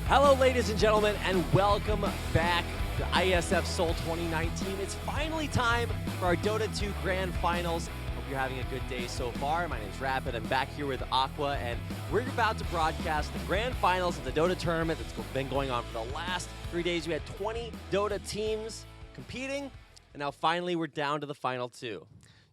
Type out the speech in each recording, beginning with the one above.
Hello, ladies and gentlemen, and welcome back to IESF SEOUL 2019. It's finally time for our Dota 2 Grand Finals. Hope you're having a good day so far. My name's Rapid. I'm back here with Aqua, and we're about to broadcast the Grand Finals of the Dota tournament that's been going on for the last 3 days. We had 20 Dota teams competing, and now finally we're down to the final two.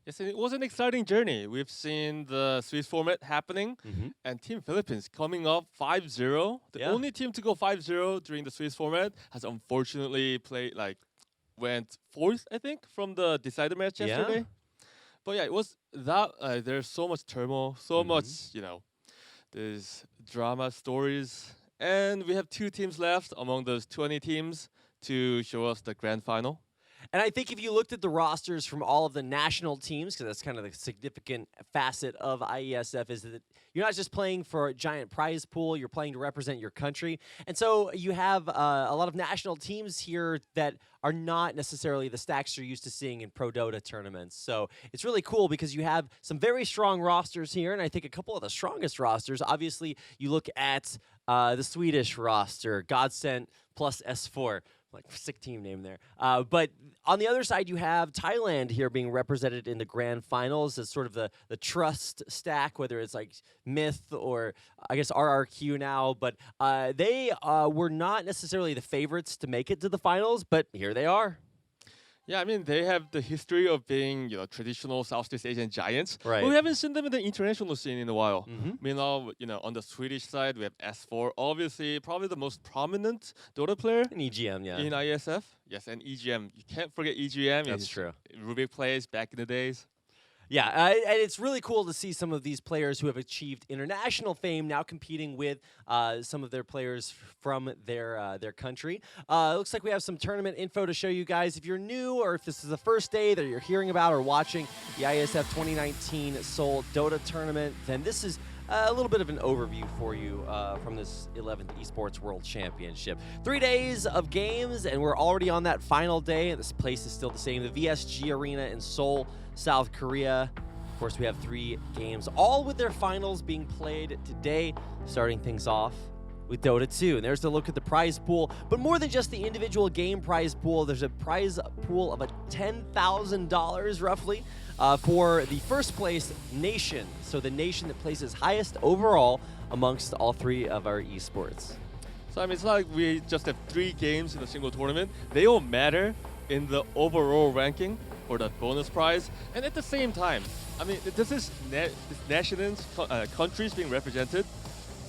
Yes, it was an exciting journey. We've seen the Swiss format happening, and Team Philippines coming up 5-0. The only team to go 5-0 during the Swiss format has unfortunately went fourth, I think, from the decider match yesterday. But yeah, it was that. There's so much turmoil, so much, there's drama stories, and we have 2 teams left among those 20 teams to show us the grand final. And I think if you looked at the rosters from all of the national teams, because that's kind of the significant facet of IESF, is that you're not just playing for a giant prize pool, you're playing to represent your country. And so you have a lot of national teams here that are not necessarily the stacks you're used to seeing in Pro Dota tournaments. So it's really cool because you have some very strong rosters here, and I think a couple of the strongest rosters. Obviously, you look at the Swedish roster, Godsent plus S4. Like, sick team name there. But on the other side, you have Thailand here being represented in the grand finals as sort of the trust stack, whether it's like Myth or I guess RRQ now. But they were not necessarily the favorites to make it to the finals, but here they are. Yeah, I mean, they have the history of being, traditional Southeast Asian giants. Right. But we haven't seen them in the international scene in a while. Mm-hmm. Meanwhile, on the Swedish side, we have S4, obviously probably the most prominent Dota player. And EGM, yeah. In IESF. Yes, and EGM. You can't forget EGM. That's true. Rubik plays back in the days. Yeah, and it's really cool to see some of these players who have achieved international fame now competing with some of their players from their country. Looks like we have some tournament info to show you guys. If you're new or if this is the first day that you're hearing about or watching the IESF 2019 SEOUL Dota tournament, then this is a little bit of an overview for you from this 11th Esports World Championship. 3 days of games, and we're already on that final day. This place is still the same, the VSG Arena in Seoul, South Korea. Of course, we have 3 games, all with their finals being played today, starting things off with Dota 2. And there's the look at the prize pool. But more than just the individual game prize pool, there's a prize pool of $10,000 roughly for the first place nation. So the nation that places highest overall amongst all 3 of our esports. So I mean, it's not like we just have 3 games in a single tournament. They all matter in the overall ranking for that bonus prize. And at the same time, I mean, this is nations, countries being represented.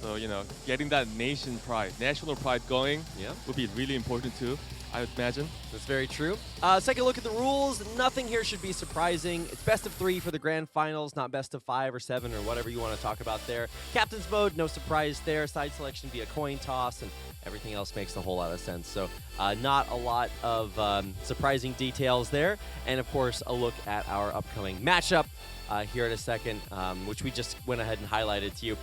So, getting that national pride going would be really important too, I would imagine. That's very true. Second look at the rules. Nothing here should be surprising. It's best of 3 for the grand finals, not best of 5 or 7 or whatever you want to talk about there. Captain's mode, no surprise there. Side selection via coin toss, and everything else makes a whole lot of sense. So not a lot of surprising details there. And of course, a look at our upcoming matchup here in a second, which we just went ahead and highlighted to you.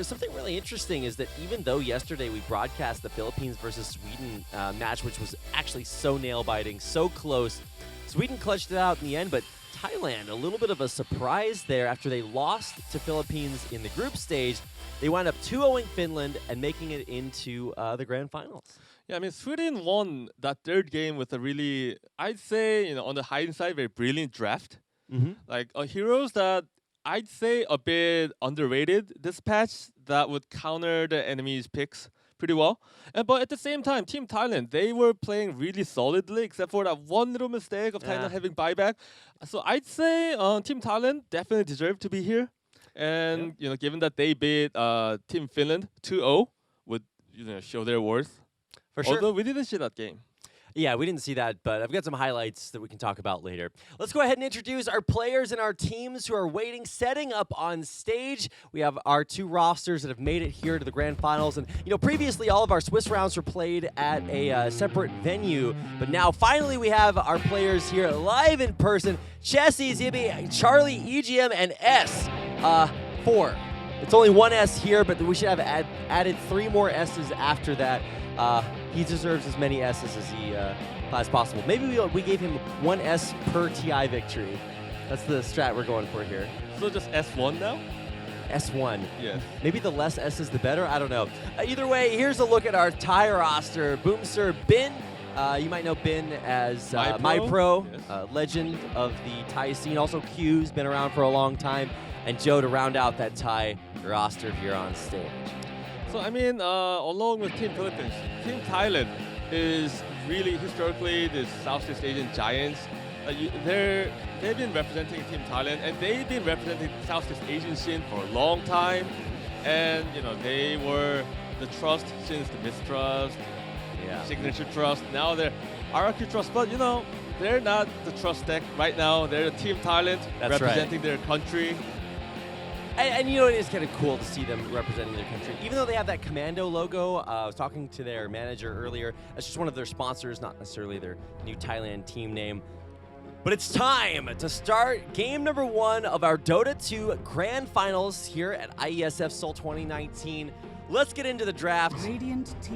Something really interesting is that even though yesterday we broadcast the Philippines versus Sweden match, which was actually so nail-biting, so close, Sweden clutched it out in the end, but Thailand, a little bit of a surprise there after they lost to Philippines in the group stage. They wound up 2-0ing Finland and making it into the grand finals. Yeah, I mean, Sweden won that 3rd game with a really, I'd say, on the high side, very brilliant draft. Like heroes that I'd say a bit underrated this patch that would counter the enemy's picks pretty well. But at the same time, Team Thailand, they were playing really solidly except for that one little mistake of Thailand having buyback. So I'd say Team Thailand definitely deserved to be here. And given that they beat Team Finland 2-0, would show their worth. For sure. Although we didn't see that game. Yeah, we didn't see that, but I've got some highlights that we can talk about later. Let's go ahead and introduce our players and our teams who are waiting, setting up on stage. We have our 2 rosters that have made it here to the grand finals. And, previously all of our Swiss rounds were played at a separate venue, but now finally we have our players here live in person. Chessie, Zibby, Charlie, EGM, and S. 4. It's only one S here, but we should have added 3 more S's after that. He deserves as many S's as possible. Maybe we gave him 1 S per TI victory. That's the strat we're going for here. So just S1 now? S1. Yes. Maybe the less S's the better. I don't know. Either way, here's a look at our Thai roster. Boomser Bin. You might know Bin as MyPro, yes. Legend of the Thai scene. Also Q's been around for a long time. And Joe to round out that Thai roster here on stage. So I mean, along with Team Philippines, Team Thailand is really historically the Southeast Asian giants. They've been representing Team Thailand, and they've been representing Southeast Asian scene for a long time. And they were the trust since the mistrust, signature trust. Now they're RRQ trust, but they're not the trust deck right now. They're the Team Thailand representing their country. And it is kind of cool to see them representing their country. Even though they have that Commando logo, I was talking to their manager earlier. That's just one of their sponsors, not necessarily their new Thailand team name. But it's time to start game number 1 of our Dota 2 Grand Finals here at IESF Seoul 2019. Let's get into the draft.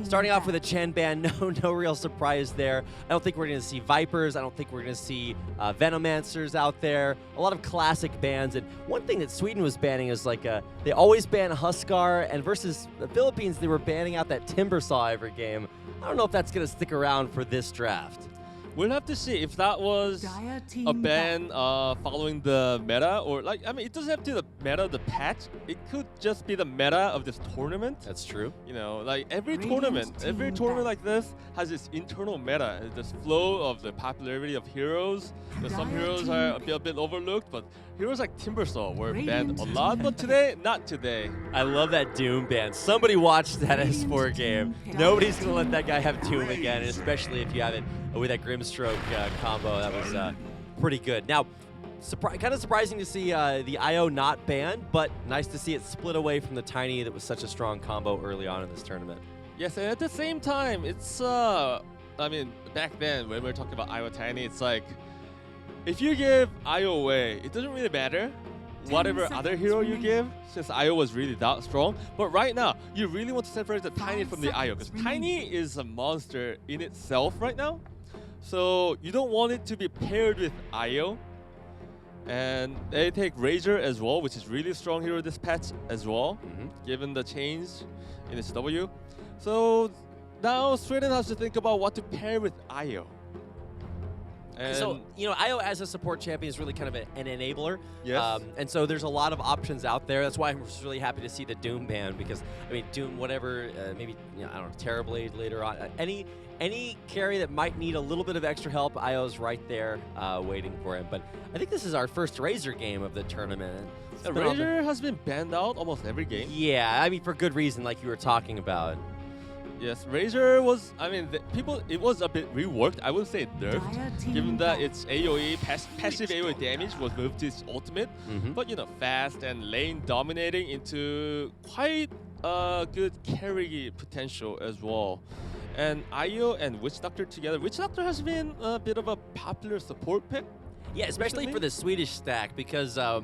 Starting off with a Chen ban, no real surprise there. I don't think we're going to see Vipers. I don't think we're going to see Venomancers out there. A lot of classic bans. And one thing that Sweden was banning is they always ban Huskar, and versus the Philippines, they were banning out that Timbersaw every game. I don't know if that's going to stick around for this draft. We'll have to see if that was a ban following the meta, or it doesn't have to be the meta of the patch. It could just be the meta of this tournament. That's true. Every tournament like this has its internal meta. This flow of the popularity of heroes. Some heroes are a bit overlooked, but heroes like Timbersaw were banned a lot, but today, not today. I love that Doom ban. Somebody watched that S4 game. Nobody's going to let that guy have Doom again, especially if you have it with that Grimstroke combo. That was pretty good. Now, kind of surprising to see the IO not banned, but nice to see it split away from the Tiny that was such a strong combo early on in this tournament. Yes, and at the same time, it's, back then when we were talking about IO Tiny, it's like, if you give IO away, it doesn't really matter whatever other hero you give, since IO was really that strong. But right now, you really want to separate the Tiny from the IO, because Tiny is a monster in itself right now. So you don't want it to be paired with IO. And they take Razor as well, which is really strong hero this patch as well, given the change in its W. So now Sweden has to think about what to pair with IO. And so, IO as a support champion is really kind of an enabler. Yes. And so there's a lot of options out there. That's why I'm just really happy to see the Doom ban, because, Doom, whatever, maybe, I don't know, Terrorblade later on. Any carry that might need a little bit of extra help, IO's right there waiting for him. But I think this is our first Razor game of the tournament. Razor has been banned out almost every game. Yeah, for good reason, like you were talking about. Yes, Razor was, it was a bit reworked. I wouldn't say nerfed, given that its AoE, passive AoE damage was moved to its ultimate. But, fast and lane dominating into quite good carry potential as well. And IO and Witch Doctor together. Witch Doctor has been a bit of a popular support pick. Yeah, especially for the Swedish stack, because I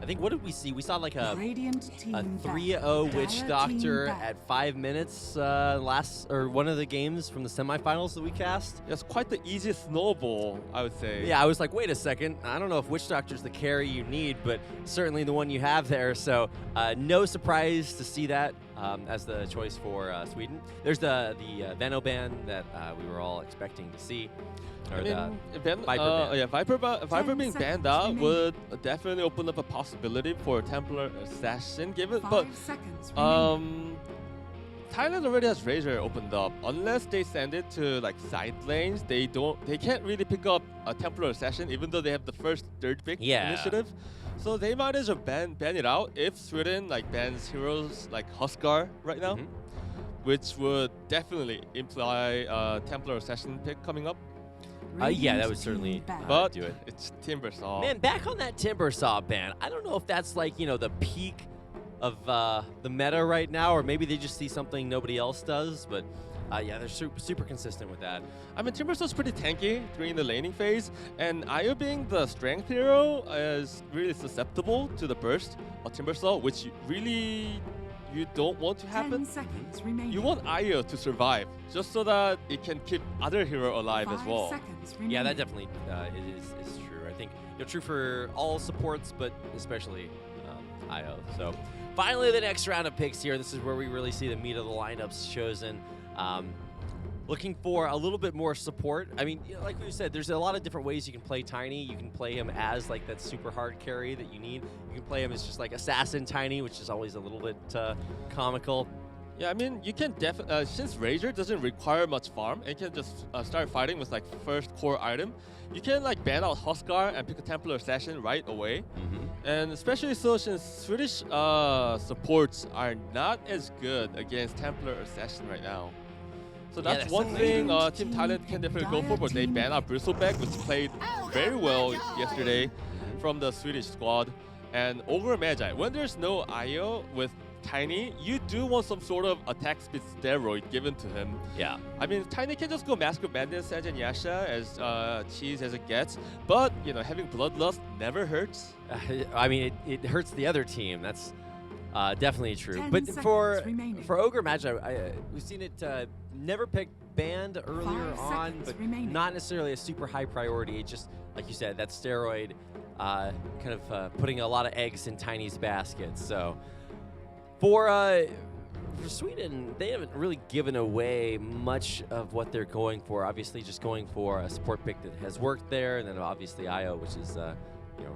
think, what did we see? We saw like a 3-0 Witch Doctor at 5 minutes one of the games from the semifinals that we cast. It's quite the easiest snowball, I would say. Yeah, I was like, wait a second. I don't know if Witch Doctor's the carry you need, but certainly the one you have there. So no surprise to see that as the choice for Sweden. There's the Veno ban that we were all expecting to see. Viper being banned out would definitely open up a possibility for Templar Assassin. But Thailand already has Razor opened up. Unless they send it to side lanes, they can't really pick up a Templar Assassin, even though they have the first third pick initiative. So they might as well ban it out if Sweden bans heroes like Huskar right now, which would definitely imply a Templar Assassin pick coming up. Yeah, that would certainly do it. It's Timbersaw. Man, back on that Timbersaw ban, I don't know if that's the peak of the meta right now, or maybe they just see something nobody else does, but Yeah, they're super consistent with that. I mean, Timbersaul's pretty tanky during the laning phase, and Io being the strength hero is really susceptible to the burst of Timbersault, which you don't want to happen. 10 seconds remaining. You want Io to survive, just so that it can keep other hero alive as 5 well. seconds remaining. Yeah, that definitely is true. I think true for all supports, but especially IO. So finally, the next round of picks here. This is where we really see the meat of the lineups chosen. Looking for a little bit more support. I mean, like we said, there's a lot of different ways you can play Tiny. You can play him as like that super hard carry that you need. You can play him as just like Assassin Tiny, which is always a little bit comical. Yeah, I mean, you can definitely, since Razor doesn't require much farm, and you can just start fighting with like first core item, you can like ban out Huskar and pick a Templar Assassin right away. And especially so since Swedish supports are not as good against Templar Assassin right now. So that's one thing Team Thailand can definitely go for, but they ban out Bristleback, which played very well yesterday from the Swedish squad. And Ogre Magi, when there's no IO with Tiny, you do want some sort of attack speed steroid given to him. Yeah. I mean, Tiny can just go Mask of Madness, Edge and Yasha as cheese as it gets, but having Bloodlust never hurts. I mean, it hurts the other team. That's definitely true. 10 But for remaining. Ogre Magi, we've seen it never picked banned earlier 5 on, seconds but remaining. not necessarily a super high priority. It just, like you said, that steroid kind of putting a lot of eggs in Tiny's basket. So for Sweden, they haven't really given away much of what they're going for. Obviously, just going for a support pick that has worked there, and then obviously IO, which is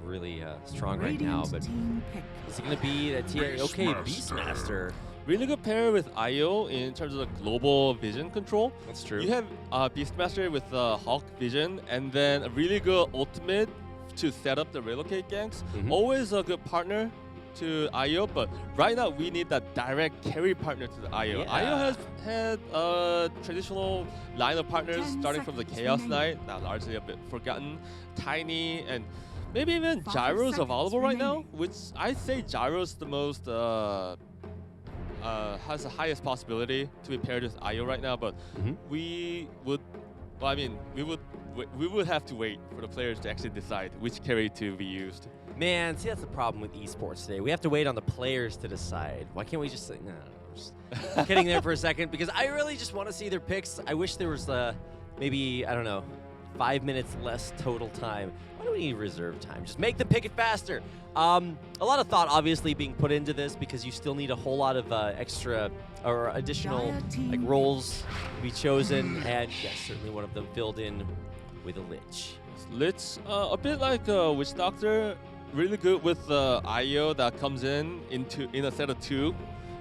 really strong right now. But is it going to be that OK Beastmaster? Really good pair with IO in terms of the global vision control. That's true. You have Beastmaster with Hawk vision, and then a really good ultimate to set up the relocate ganks. Always a good partner to IO, but right now we need that direct carry partner to the IO. Yeah. IO has had a traditional line of partners 10 starting from the seconds Chaos remaining. Knight, now largely a bit forgotten, Tiny, and maybe even 5 Gyro's seconds available right now, remaining. which I say Gyro's the most has the highest possibility to be paired with IO right now, but we would have to wait for the players to actually decide which carry to be used. Man, see, that's the problem with esports today. We have to wait on the players to decide. Why can't we just say, no, just kidding there for a second, because I really just want to see their picks. I wish there was maybe, I don't know, 5 minutes less total time. Why do we need reserve time? Just make them pick it faster. A lot of thought obviously being put into this because you still need a whole lot of extra or additional roles to be chosen, and yes, certainly one of them filled in with a Lich. Lich, a bit like Witch Doctor, really good with IO that comes in a set of 2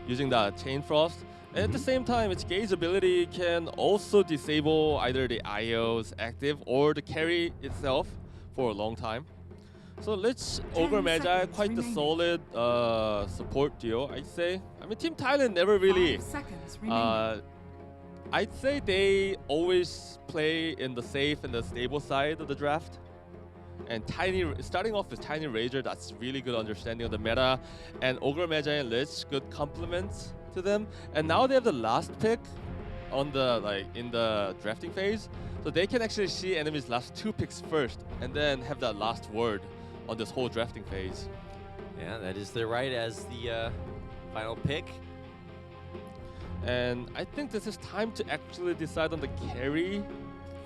using the Chain Frost. And at the same time, its Gaze ability can also disable either the IO's active or the carry itself for a long time. So Lich, Ogre Magi, quite the solid support duo, I'd say. I mean, Team Thailand never really... 5 seconds remaining. I'd say they always play in the safe and the stable side of the draft. And starting off with Tiny Razor, that's really good understanding of the meta. And Ogre Magi and Lich, good compliments to them. And now they have the last pick on in the drafting phase. So they can actually see enemies' last 2 picks first and then have that last word on this whole drafting phase. Yeah, that is their right as the final pick. And I think this is time to actually decide on the carry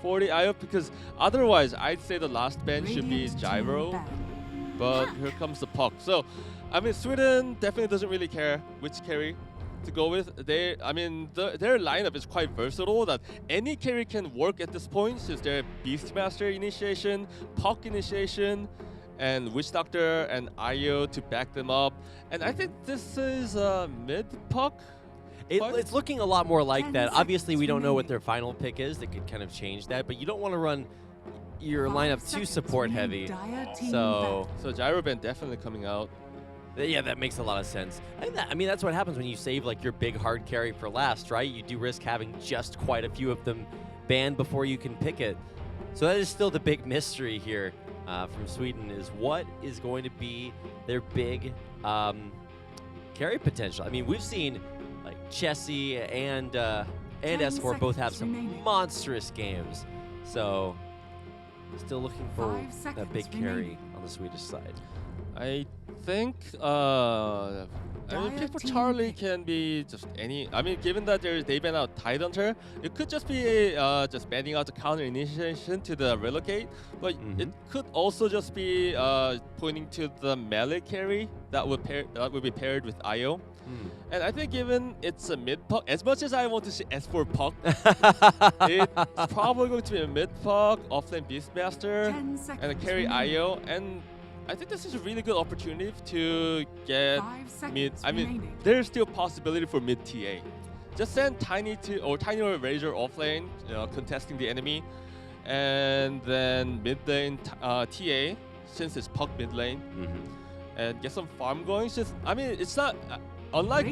for the IO, because otherwise I'd say the last ban should be Gyro, but here comes the puck. So, I mean, Sweden definitely doesn't really care which carry to go with. Their lineup is quite versatile, that any carry can work at this point, since they're Beastmaster initiation, puck initiation, and Witch Doctor and IO to back them up. And I think this is mid puck. It's looking a lot more like 10 that. Obviously, we seconds don't know what remaining. their final pick is. They could kind of change that, but you don't want to run your 5 lineup too seconds support remaining. heavy. Dire team So So Gyro ban definitely coming out. yeah, that makes a lot of sense. I mean, that's what happens when you save like your big hard carry for last, right? You do risk having just quite a few of them banned before you can pick it. So that is still the big mystery here from Sweden, is what is going to be their big carry potential. I mean, we've seen like Chessie and and 10 S4 both have seconds some remaining. monstrous games. So, still looking for 5 that seconds big carry remaining. on the Swedish side. I think I mean, Dire pick for team Charlie pick. can be just any. I mean, given that they ban out Tidehunter, it could just be just banning out the counter initiation to the relocate, but it could also just be pointing to the melee carry that would be paired with IO. And I think given it's a mid puck, as much as I want to see S4 puck, it's probably going to be a mid puck, offlane Beastmaster, 10 and a seconds carry remaining. IO. And I think this is a really good opportunity to get 5 seconds mid. I mean, remaining. there's still possibility for mid TA. Just send Tiny or Razor offlane, contesting the enemy, and then mid lane TA, since it's puck mid lane, and get some farm going. Just, I mean, it's not. Unlike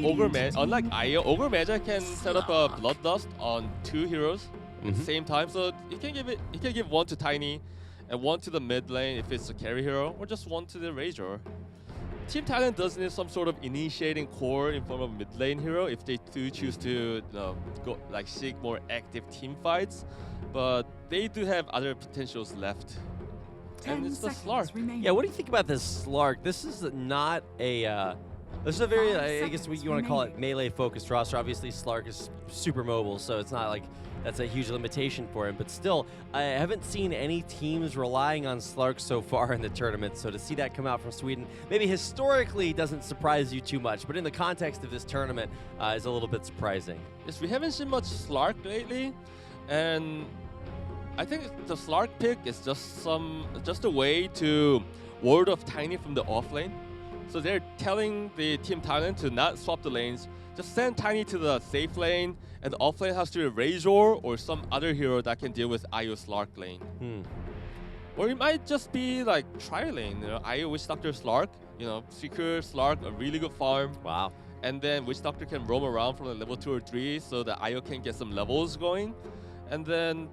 unlike IO, Ogre Magi can set up a Bloodlust on 2 heroes at the same time, so he can give one to Tiny, and one to the mid lane if it's a carry hero, or just one to the Razor. Team Thailand does need some sort of initiating core in form of mid lane hero if they do choose to go seek more active team fights, but they do have other potentials left. 10 And it's the seconds Slark. remaining. Yeah, what do you think about this Slark? This is not a. This is a very, 5 I guess seconds you want to call it remaining. melee-focused roster. Obviously, Slark is super mobile, so it's not like that's a huge limitation for him. But still, I haven't seen any teams relying on Slark so far in the tournament. So to see that come out from Sweden, maybe historically doesn't surprise you too much, but in the context of this tournament, is a little bit surprising. Yes, we haven't seen much Slark lately, and I think the Slark pick is just a way to ward off Tiny from the offlane. So they're telling the Team Thailand to not swap the lanes, just send Tiny to the safe lane, and the offlane has to be a Razor or some other hero that can deal with IO Slark lane. Or it might just be like tri lane, IO Witch Doctor Slark, secure Slark, a really good farm. Wow. And then Witch Doctor can roam around from the level 2 or 3 so that IO can get some levels going. And then,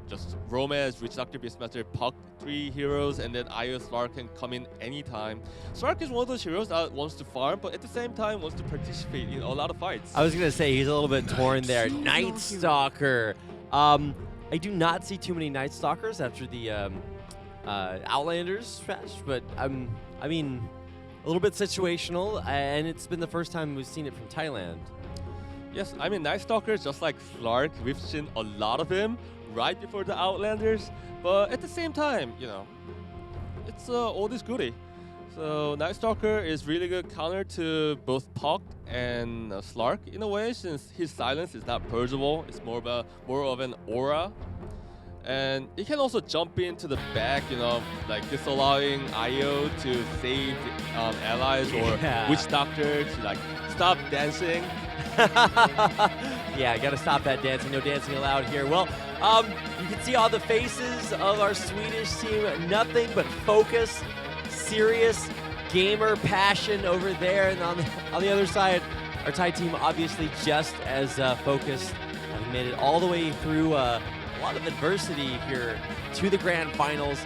just roam as Witch Doctor, Beastmaster, Puck, 3 heroes, and then IO Slark can come in anytime. Slark is one of those heroes that wants to farm, but at the same time wants to participate in a lot of fights. I was going to say he's a little bit torn there. Choose your Night hero. Stalker. I do not see too many Night Stalkers after the Outlanders patch, but I mean, a little bit situational, and it's been the first time we've seen it from Thailand. Yes, I mean, Night Stalker, just like Slark, we've seen a lot of him right before the Outlanders, but at the same time, it's oldies goodie. So Night Stalker is really good counter to both Puck and Slark in a way, since his silence is not purgeable. It's more of an aura, and he can also jump into the back, disallowing IO to save allies or Witch Doctor to stop dancing. Yeah, gotta stop that dancing. No dancing allowed here. Well, you can see all the faces of our Swedish team. Nothing but focus, serious gamer passion over there. And on the other side, our Thai team obviously just as focused, having made it all the way through a lot of adversity here to the grand finals.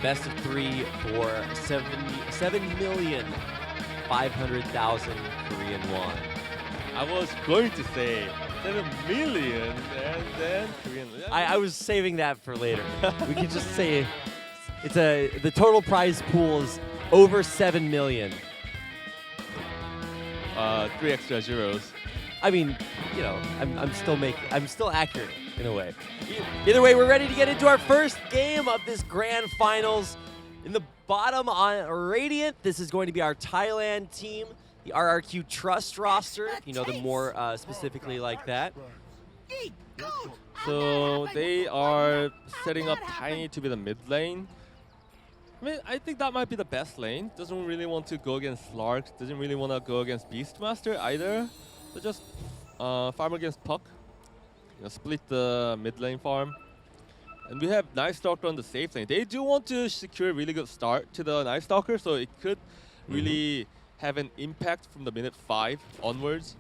Best of 3 for 7,500,000 Korean won. I was going to say 7 million and then Korean. I was saving that for later. We could just say the total prize pool is over 7 million. 3 extra zeros. I mean, I'm still accurate in a way. Either way, we're ready to get into our first game of this grand finals. In the bottom on Radiant, this is going to be our Thailand team, the RRQ Trust roster, if you know them more specifically like that. So they are setting up Tiny to be the mid lane. I mean, I think that might be the best lane. Doesn't really want to go against Slark. Doesn't really want to go against Beastmaster either. So just farm against Puck. Split the mid lane farm. And we have Night Stalker on the safe lane. They do want to secure a really good start to the Night Stalker, so it could really have an impact from the minute 5 onwards.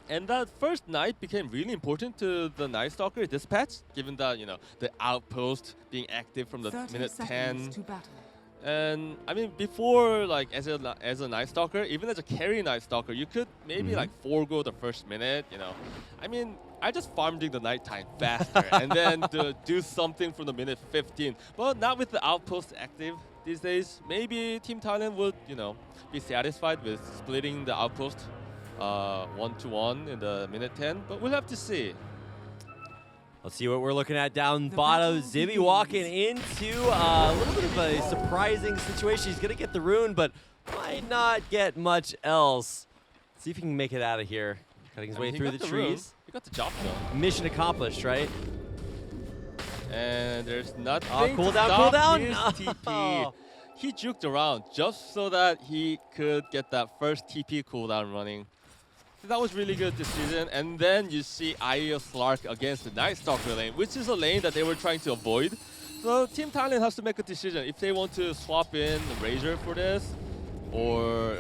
And that first night became really important to the Night Stalker dispatch, given that, the outpost being active from the minute 10. To battle. And I mean, before, like as a Night Stalker, even as a carry Night Stalker, you could maybe like forego the first minute. You know, I mean, I just farmed in the nighttime faster and then do something from the minute 15. But not with the outpost active these days. Maybe Team Thailand would, you know, be satisfied with splitting the outpost 1-1 in the minute 10. But we'll have to see. Let's see what we're looking at down The bottom. battle Zibby begins. walking into a little bit of a surprising situation. He's going to get the rune, but might not get much else. See if he can make it out of here. Cutting his way through the trees. He got the job done. Mission accomplished, right? And there's nothing cooldown, to stop cooldown. his TP. He juked around just so that he could get that first TP cooldown running. So that was really good this season. And then you see IESF against the Night Stalker lane, which is a lane that they were trying to avoid. So Team Thailand has to make a decision if they want to swap in Razor for this, or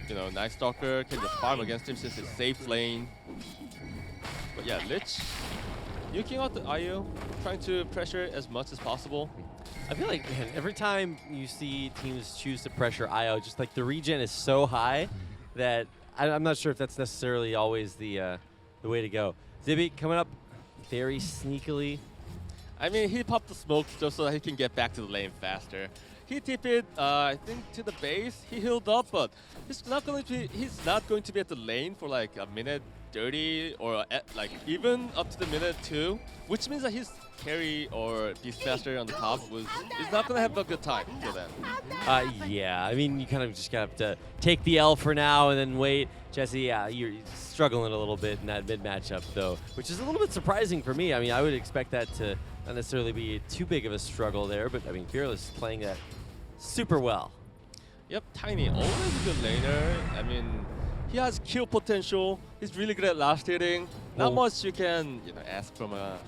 you know, Night Stalker can just farm against him since it's safe lane. But yeah, Lich nuking out the IO, trying to pressure it as much as possible. I feel like, man, every time you see teams choose to pressure IO, just like the regen is so high that I'm not sure if that's necessarily always the way to go. Zibby coming up very sneakily. I mean, he popped the smokes just so that he can get back to the lane faster. He TP'd, I think, to the base. He healed up, but he's not going to be at the lane for like a minute 30 or like even up to the minute 2, which means that his carry or Beast Master on the top is not going to have a good time till then. Yeah, I mean, you kind of just have to take the L for now and then wait. Jesse, yeah, you're struggling a little bit in that mid matchup, though, which is a little bit surprising for me. I mean, I would expect that to not necessarily be too big of a struggle there, but I mean, Fearless is playing that super well. Yep, Tiny, always a good laner. I mean, he has kill potential. He's really good at last hitting. Not much you can ask from a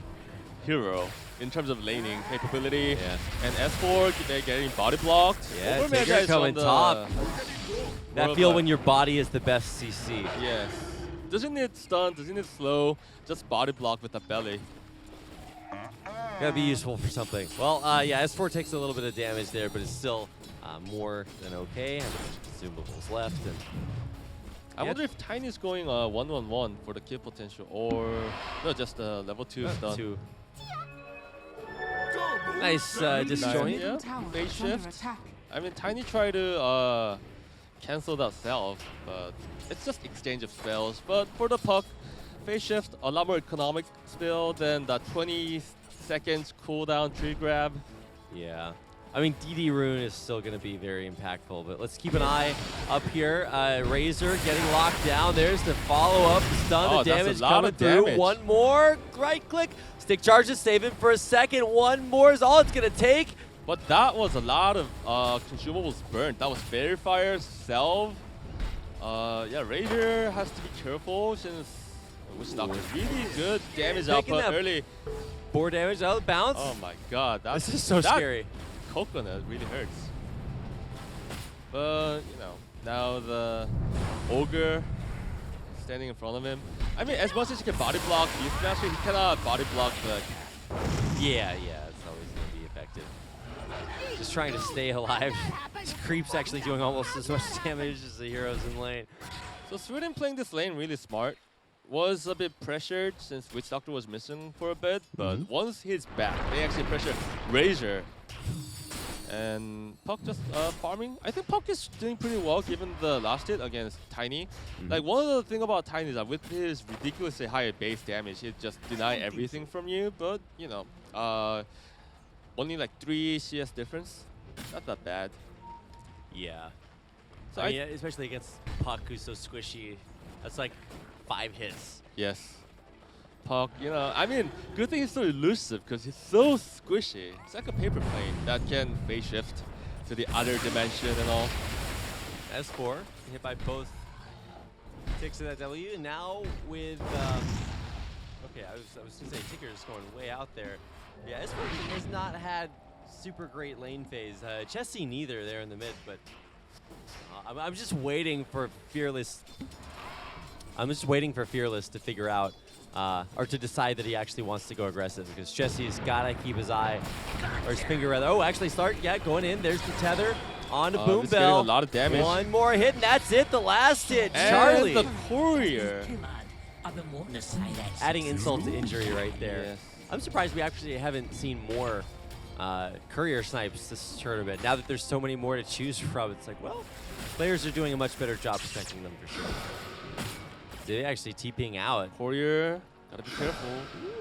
hero in terms of laning capability. Yeah. And S4, they're getting body blocked. Yeah, Overmega Tigger is coming on the top. That feel worldwide. when your body is the best CC. Yes. Doesn't need stun, doesn't need slow, just body block with the belly. Gotta be useful for something. Well, yeah, S4 takes a little bit of damage there, but it's still more than okay. Has a bunch of consumables left. And I wonder if Tiny's going 1-1-1 for the kill potential, or no, just level 2 stun. 2. Nice disjoint. Yeah, Tower phase is under shift. attack. I mean, Tiny tried to cancel that self, but it's just exchange of spells. But for the puck, phase shift, a lot more economic spell than that 20 seconds cooldown tree grab. Yeah. I mean, DD Rune is still going to be very impactful, but let's keep an eye up here. Razor getting locked down. There's the follow-up stun. Oh, The that's a damage lot coming of through. damage. One more. Right click. Stick charges. Save it for a second. One more is all it's going to take. But that was a lot of consumables burnt. That was Fairy Fire, Salve. Yeah, Razor has to be careful since Witch Doctor really good damage Taking output that early. 4 damage out of bounce. Oh my god, that's, This is so that scary. coconut really hurts. But, you know, now the Ogre standing in front of him. I mean, as much as he can body block Beast Master, he cannot body block the... Yeah, it's always going to be effective. Just trying to stay alive. This creep's actually doing almost as much damage as the heroes in lane. So Sweden playing this lane really smart. Was a bit pressured since Witch Doctor was missing for a bit, but once he's back, they actually pressure Razor. And Puck just farming. I think Puck is doing pretty well given the last hit against Tiny. Like, one of the things about Tiny is that with his ridiculously high base damage, he just deny everything from you, but, you know, only like 3 CS difference. Not that bad. Yeah. So I mean, especially against Puck, who's so squishy. That's like 5 hits. Yes. Puck, you know, I mean, good thing he's so elusive because he's so squishy. It's like a paper plane that can phase shift to the other dimension and all. S4 hit by both ticks of that W. And now with, okay, I was gonna say Ticker is going way out there. Yeah, S4 has not had super great lane phase. Chessie neither there in the mid, but I'm just waiting for Fearless. I'm just waiting for Fearless to figure out or to decide that he actually wants to go aggressive, because Jesse's got to keep his eye, or his finger rather. Oh, actually going in. There's the tether on the boom this bell. getting a lot of damage. One more hit, and that's it. The last hit. And Charlie. the courier. Adding insult to injury right there. Yes. I'm surprised we actually haven't seen more courier snipes this tournament. Now that there's so many more to choose from, it's like, well, players are doing a much better job protecting them for sure. They actually TPing out. Courier, gotta be careful.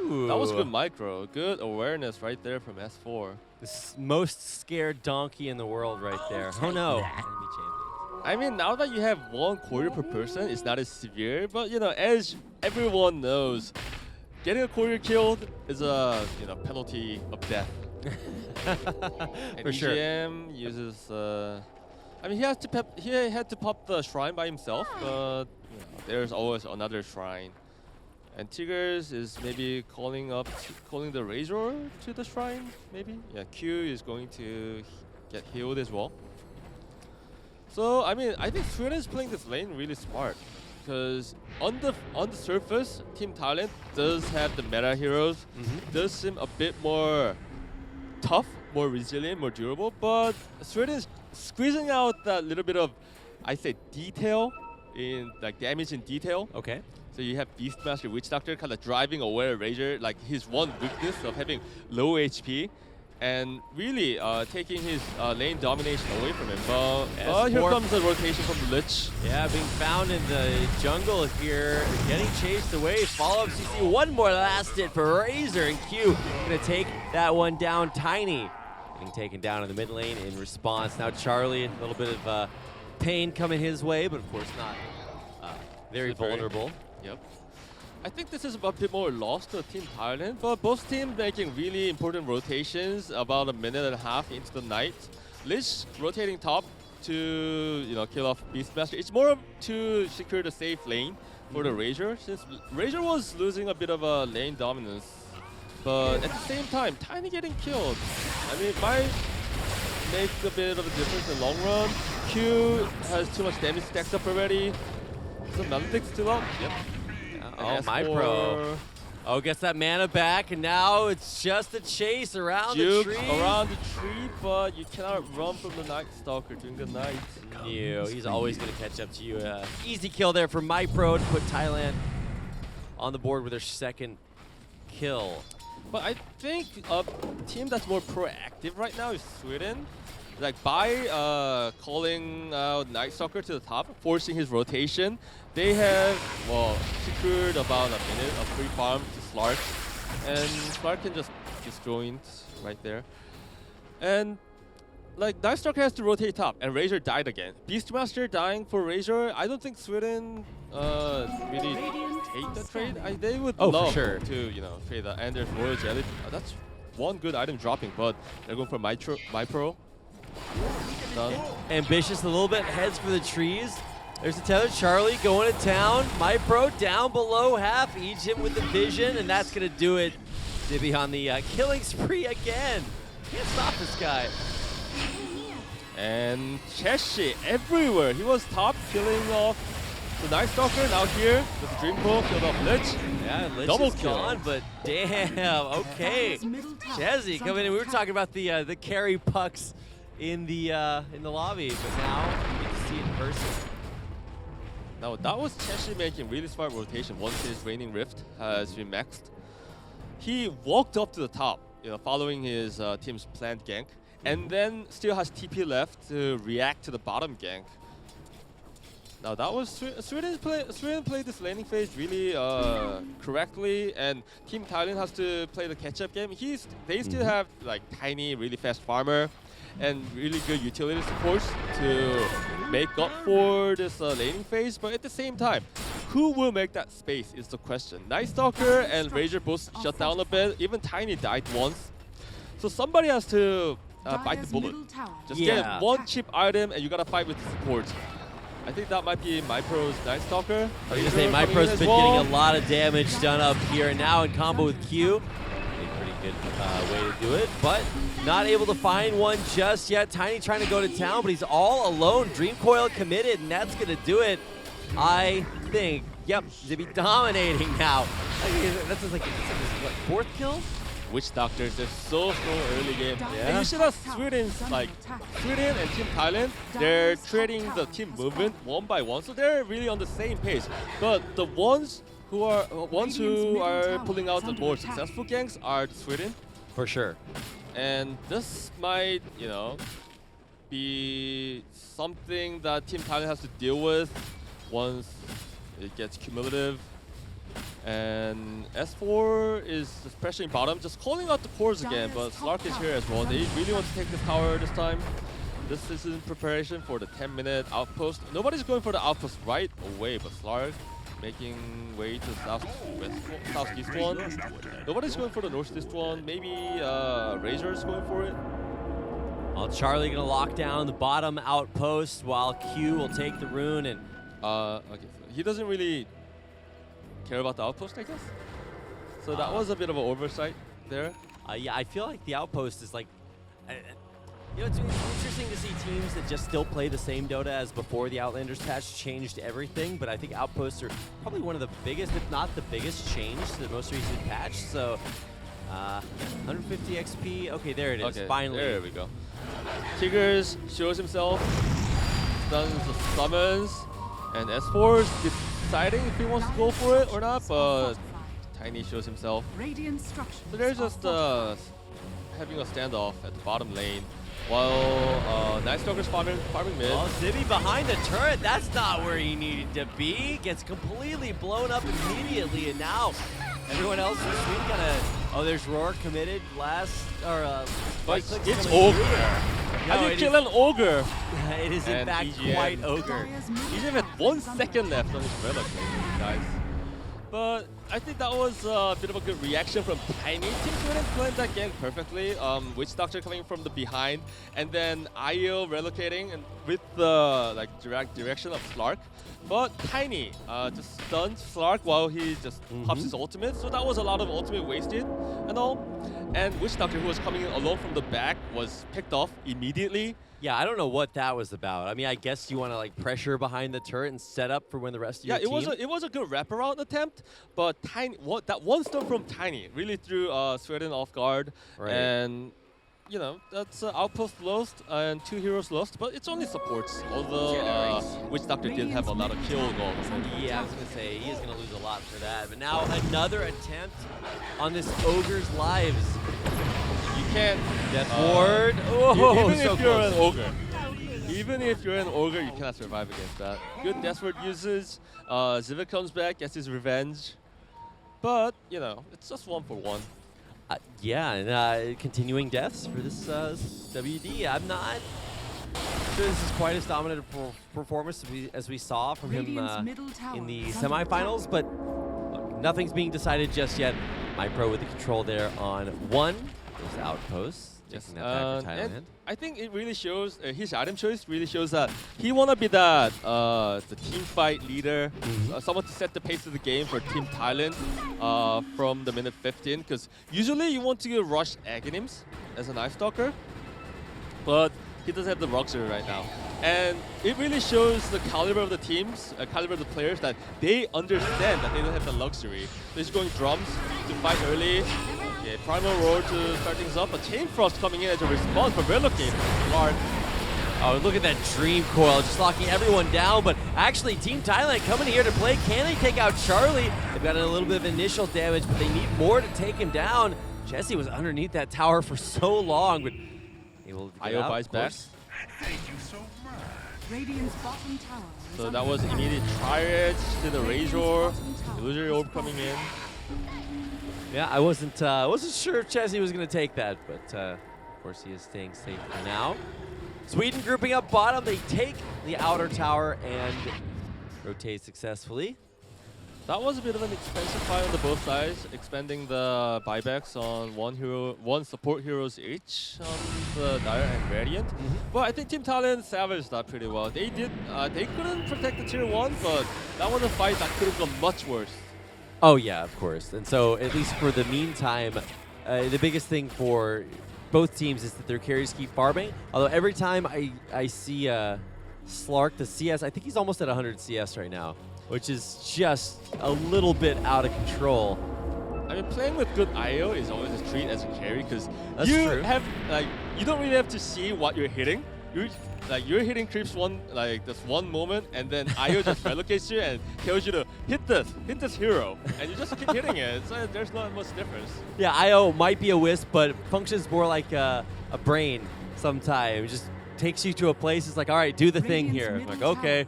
Ooh. That was good micro. Good awareness right there from S4. The most scared donkey in the world right there. Oh no. Enemy champion. I mean, now that you have one courier per person, it's not as severe. But you know, as everyone knows, getting a courier killed is a penalty of death. And For sure. EGM uses. I mean, he had to pop the shrine by himself, but there's always another shrine. And Tigers is maybe calling the Razor to the shrine, maybe. Yeah, Q is going to get healed as well. So I mean, I think Sweden is playing this lane really smart, because on the surface, Team Thailand does have the meta heroes, does seem a bit more tough, more resilient, more durable, but Sweden is squeezing out that little bit of, I say, detail in like damage in detail. Okay. So you have Beastmaster, Witch Doctor kind of driving away Razor, like his one weakness of having low HP, and really taking his lane domination away from him. But here comes the rotation from Lich. Yeah, being found in the jungle here, getting chased away. Follow-up CC, one more last hit for Razor, and Q gonna take that one down. Tiny getting taken down in the mid lane in response. Now Charlie, a little bit of pain coming his way, but of course not very vulnerable. Yep. I think this is a bit more lost to Team Thailand, but both teams making really important rotations about a minute and a half into the night. Lich rotating top to kill off Beastmaster. It's more to secure the safe lane for the Razor, since Razor was losing a bit of a lane dominance. But at the same time, Tiny getting killed. I mean, it might make a bit of a difference in the long run. Q has too much damage stacked up already. So Maledict's too long. Yep. Oh, my pro. Oh, gets that mana back, and now it's just a chase around the tree. Around the tree, but you cannot run from the Night Stalker during the night. He's always going to catch up to you. Easy kill there for my pro to put Thailand on the board with their second kill. But I think a team that's more proactive right now is Sweden. Like by calling out Night Stalker to the top, forcing his rotation, they have secured about a minute of free farm to Slark, and Slark can just disjoint right there. And like Night Stalker has to rotate top, and Razor died again. Beastmaster dying for Razor. I don't think Sweden really take the trade. They would love for sure to trade that. And there's Royal Jelly. That's one good item dropping, but they're going for my pro. Done. Ambitious a little bit, heads for the trees. There's the tether. Charlie going to town. My pro down below half. Eats him with the vision, and that's going to do it. Dibby on the killing spree again. Can't stop this guy. And Cheshi everywhere. He was top, killing off the Night Stalker. Now here with the Dream Pull, killed off Lich. Yeah, Lich double is kill. Gone, but damn. Okay. Chezzy coming in. We were talking about the carry pucks in the lobby, but now you get to see it in person. Now that was Cheshi making really smart rotation once his Raining Rift has been maxed. He walked up to the top, following his team's planned gank, and then still has TP left to react to the bottom gank. Now that was Sweden played this laning phase really correctly, and Team Thailand has to play the catch-up game. They still have like tiny, really fast farmer, and really good utility supports to make up for this laning phase. But at the same time, who will make that space is the question. Night Stalker and Razor both shut down a bit. Even Tiny died once. So somebody has to bite the bullet. Just get one cheap item and you gotta fight with the supports. I think that might be MyPro's Night Stalker. I was gonna say MyPro's been getting a lot of damage done up here, and now in combo with Q. A pretty good way to do it, but not able to find one just yet. Tiny trying to go to town, but he's all alone. Dream Coil committed, and that's gonna do it. I think, yep, Zibby dominating now. That's like what, 4th kill? Witch Doctors, they're so strong early game. Yeah. And you see that Sweden's like Sweden and Team Thailand, they're trading the team movement one by one, so they're really on the same pace. But the ones who are pulling out the more successful ganks are Sweden. For sure. And this might, be something that Team Thailand has to deal with once it gets cumulative. And S4 is just pressuring bottom, just calling out the cores again, but Slark is here as well. They really want to take this tower this time. This is in preparation for the 10-minute outpost. Nobody's going for the outpost right away, but Slark making way to southeast one. Nobody's going for the northeast one. Maybe Razor's going for it. Well, Charlie gonna lock down the bottom outpost while Q will take the rune and okay, so he doesn't really care about the outpost, I guess. So that was a bit of an oversight there. Yeah, I feel like the outpost is like, it's interesting to see teams that just still play the same Dota as before the Outlanders patch changed everything, but I think outposts are probably one of the biggest, if not the biggest change to the most recent patch. So 150 XP, okay, there it is, Okay, finally. there we go. Tigers shows himself, stuns the summons, and S4 is deciding if he wants to go for it or not, but Tiny shows himself. So they're just having a standoff at the bottom lane, while Night Stalker's farming mid. Oh, Zibby behind the turret, that's not where he needed to be. Gets completely blown up immediately, and now everyone else in Sweden kind of, there's Roar committed last, But it's Ogre. How do you kill an Ogre? It is in And fact EGM. quite Ogre. EGM had 1 second left on his relic, guys. But I think that was a bit of a good reaction from Tiny. Team Sweden playing that game perfectly. Witch Doctor coming from the behind, and then IO relocating and with the direct direction of Slark. But Tiny just stuns Slark while he just pops his ultimate. So that was a lot of ultimate wasted and all. And Witch Doctor, who was coming in alone from the back, was picked off immediately. Yeah, I don't know what that was about. I mean, I guess you want to like pressure behind the turret and set up for when the rest of your team. It was a good wraparound attempt, but Tiny, that one stun from Tiny really threw Sweden off guard, Right. and that's outpost lost and 2 heroes lost, but it's only supports. Although Witch Doctor did have a lot of kill goals. Yeah, I was gonna say he is gonna lose a lot for that. But now another attempt on this Ogre's lives. You can't Death Ward. even So if you're close. an ogre. Even if you're an ogre, you cannot survive against that. Good Death Ward uses. Ziva comes back, gets his revenge. But, it's just 1 for 1. Yeah, and continuing deaths for this WD. I'm not sure this is quite as dominant a performance as we saw from him in the semifinals, but look, nothing's being decided just yet. MyPro with the control there on 1. Those outposts. Yes, Taking that back for and Thailand. I think it really shows, his item choice really shows that he want to be that the team fight leader, someone to set the pace of the game for Team Thailand from the minute 15, because usually you want to rush Aghanims as a Knife Stalker, but he doesn't have the Roxer right now. And it really shows the caliber of the teams, caliber of the players, that they understand that they don't have the luxury. They're just going drums to fight early. Okay, Primal Roar to start things up, but Chain Frost coming in as a response for Relocate. Lark. Oh, look at that Dream Coil just locking everyone down, but actually Team Thailand coming here to play. Can they take out Charlie? They've got a little bit of initial damage, but they need more to take him down. Jesse was underneath that tower for so long, but able to get IO out, buys of back. course. Thank you so much. Radiant's bottom tower. So that was immediate Triage to the Razor. Illusory Orb coming in. Yeah, I wasn't sure if Jesse was going to take that, but of course he is staying safe for now. Sweden grouping up bottom. They take the outer tower and rotate successfully. That was a bit of an expensive fight on the both sides, expending the buybacks on one support heroes each on the Dire and Radiant. But I think Team Thailand salvaged that pretty well. They couldn't protect the tier 1, but that was a fight that could have gone much worse. Oh yeah, of course. And so at least for the meantime, the biggest thing for both teams is that their carries keep farming. Although every time I see Slark, the CS, I think he's almost at 100 CS right now. which is just a little bit out of control. I mean, playing with good IO is always a treat as a carry because That's you true. have you don't really have to see what you're hitting. You're hitting creeps this one moment, and then IO just relocates you and tells you to hit this hero, and you just keep hitting it. So there's not much difference. Yeah, IO might be a wisp, but functions more like a brain sometimes. Just takes you to a place. It's like, all right, do the thing here. I'm like, okay,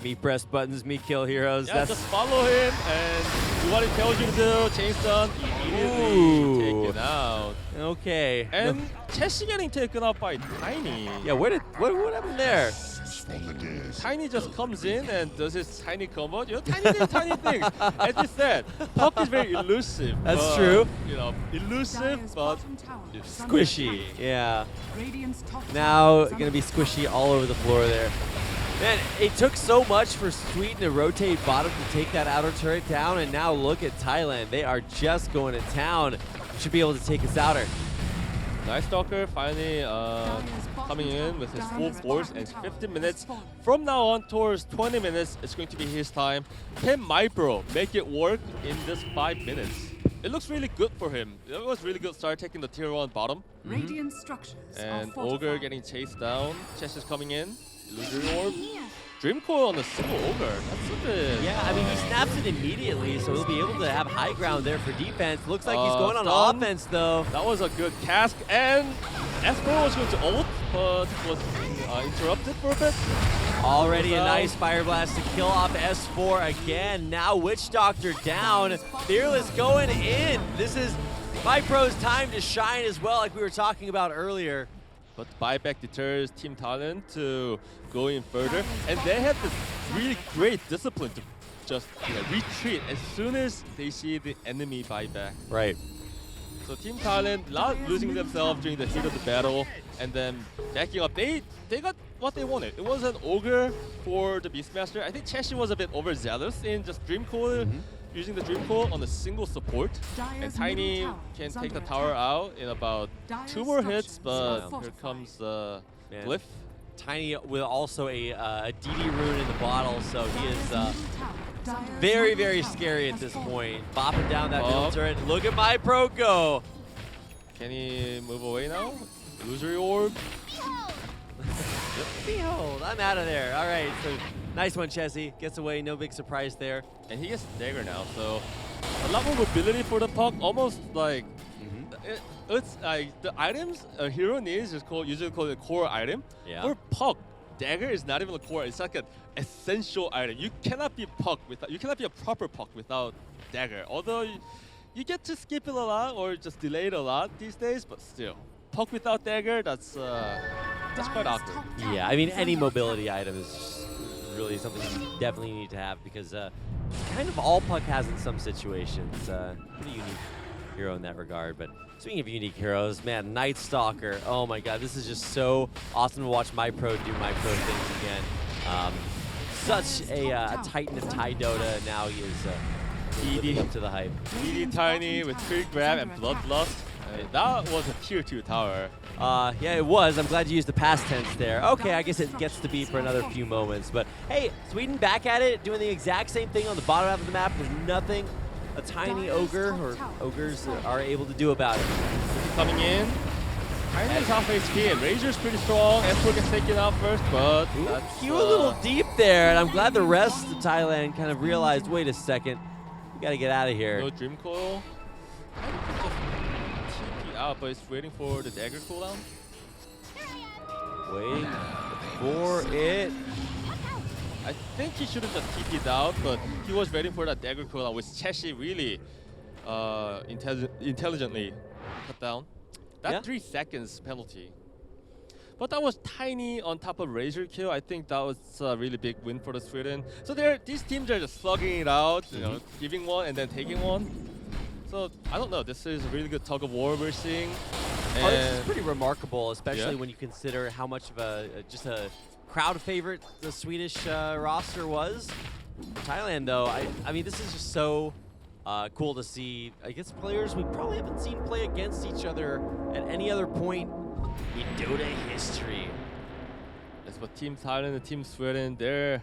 me press buttons, me kill heroes. Yeah, just follow him and do what he tells you to do. Chain stun, immediately taken out. Okay. And Cheshi getting taken out by Tiny. Yeah, what happened there? Tiny just comes in and does his tiny combo. You know, tiny things. As you said, Puck is very elusive. That's but, true. You know, elusive but Squishy. Yeah. Now gonna be squishy all over the floor there. Man, it took so much for Sweden to rotate bottom to take that outer turret down, and now look at Thailand. They are just going to town. Should be able to take this outer. Nice Stalker finally coming in with his full force, and 15 minutes. From now on towards 20 minutes, it's going to be his time. Can Mypro make it work in this 5 minutes? It looks really good for him. It was really good start taking the tier 1 bottom. Radiant structures And are Ogre fortified. getting chased down. Chess is coming in. Illusory Orb. Dream Coil on the single Ogre. That's a bit... Yeah, I mean, he snaps it immediately, so he'll be able to have high ground there for defense. Looks like he's going on stun. offense, though. That was a good cask, and S4 was going to ult, but was interrupted for a bit. Already a nice Fire Blast to kill off S4 again. Now Witch Doctor down. Fearless going in. This is Mypro's time to shine as well, like we were talking about earlier. But the buyback deters Team Thailand to go in further, and they have this really great discipline to just retreat as soon as they see the enemy buyback. Right. So Team Thailand not losing themselves during the heat of the battle, and then backing up. They got what they wanted. It was an Ogre for the Beastmaster. I think Cheshi was a bit overzealous in just Dream Coil, using the Dream Coil on a single support. And Tiny can take the tower out in about 2 more hits, but here comes the Glyph. Tiny with also a DD rune in the bottle, so he is very, very scary at this point. Bopping down that middle turret. Look at Mypro go. Can he move away now? Illusory Orb. Behold, I'm out of there. All right, so nice one, Chessy. Gets away, no big surprise there. And he gets dagger now, so a lot more mobility for the Puck. Almost like it's like the items a hero needs is usually called a core item. Yeah. For Puck, dagger is not even a core. It's like an essential item. You cannot be you cannot be a proper Puck without dagger. Although you get to skip it a lot or just delay it a lot these days, but still, Puck without dagger, that's quite awkward. Yeah, I mean, any mobility item is really something you definitely need to have because kind of all Puck has in some situations. Pretty unique hero in that regard. But speaking of unique heroes, man, Night Stalker. Oh my God, this is just so awesome to watch Mypro do Mypro things again. Such a titan of Thai Dota. Now he is living up to the hype. ED Tiny with Tree Grab and Bloodlust. That was a tier 2 tower. Yeah, it was. I'm glad you used the past tense there. Okay, I guess it gets to be for another few moments. But hey, Sweden back at it, doing the exact same thing on the bottom half of the map. There's nothing a tiny ogre or ogres are able to do about it. Coming in. Tiny's half HP and Razor's pretty strong. S4 gets taken out first, but you were a little deep there, and I'm glad the rest of Thailand kind of realized, wait a second, we got to get out of here. No Dream Coil. TP out, but it's waiting for the dagger cooldown. Waiting for it. I think he should have just TP'd out, but he was waiting for that dagger cooldown, which Cheshi really intelligently cut down. That 3 seconds penalty. But that was Tiny on top of Razor kill. I think that was a really big win for the Sweden. So these teams are just slugging it out, you know, giving one and then taking one. So I don't know. This is a really good tug of war we're seeing. Oh, this is pretty remarkable, especially when you consider how much of just a crowd favorite the Swedish roster was. For Thailand, though, I mean, this is just so cool to see. I guess players we probably haven't seen play against each other at any other point in Dota history. That's what Team Thailand and Team Sweden, they're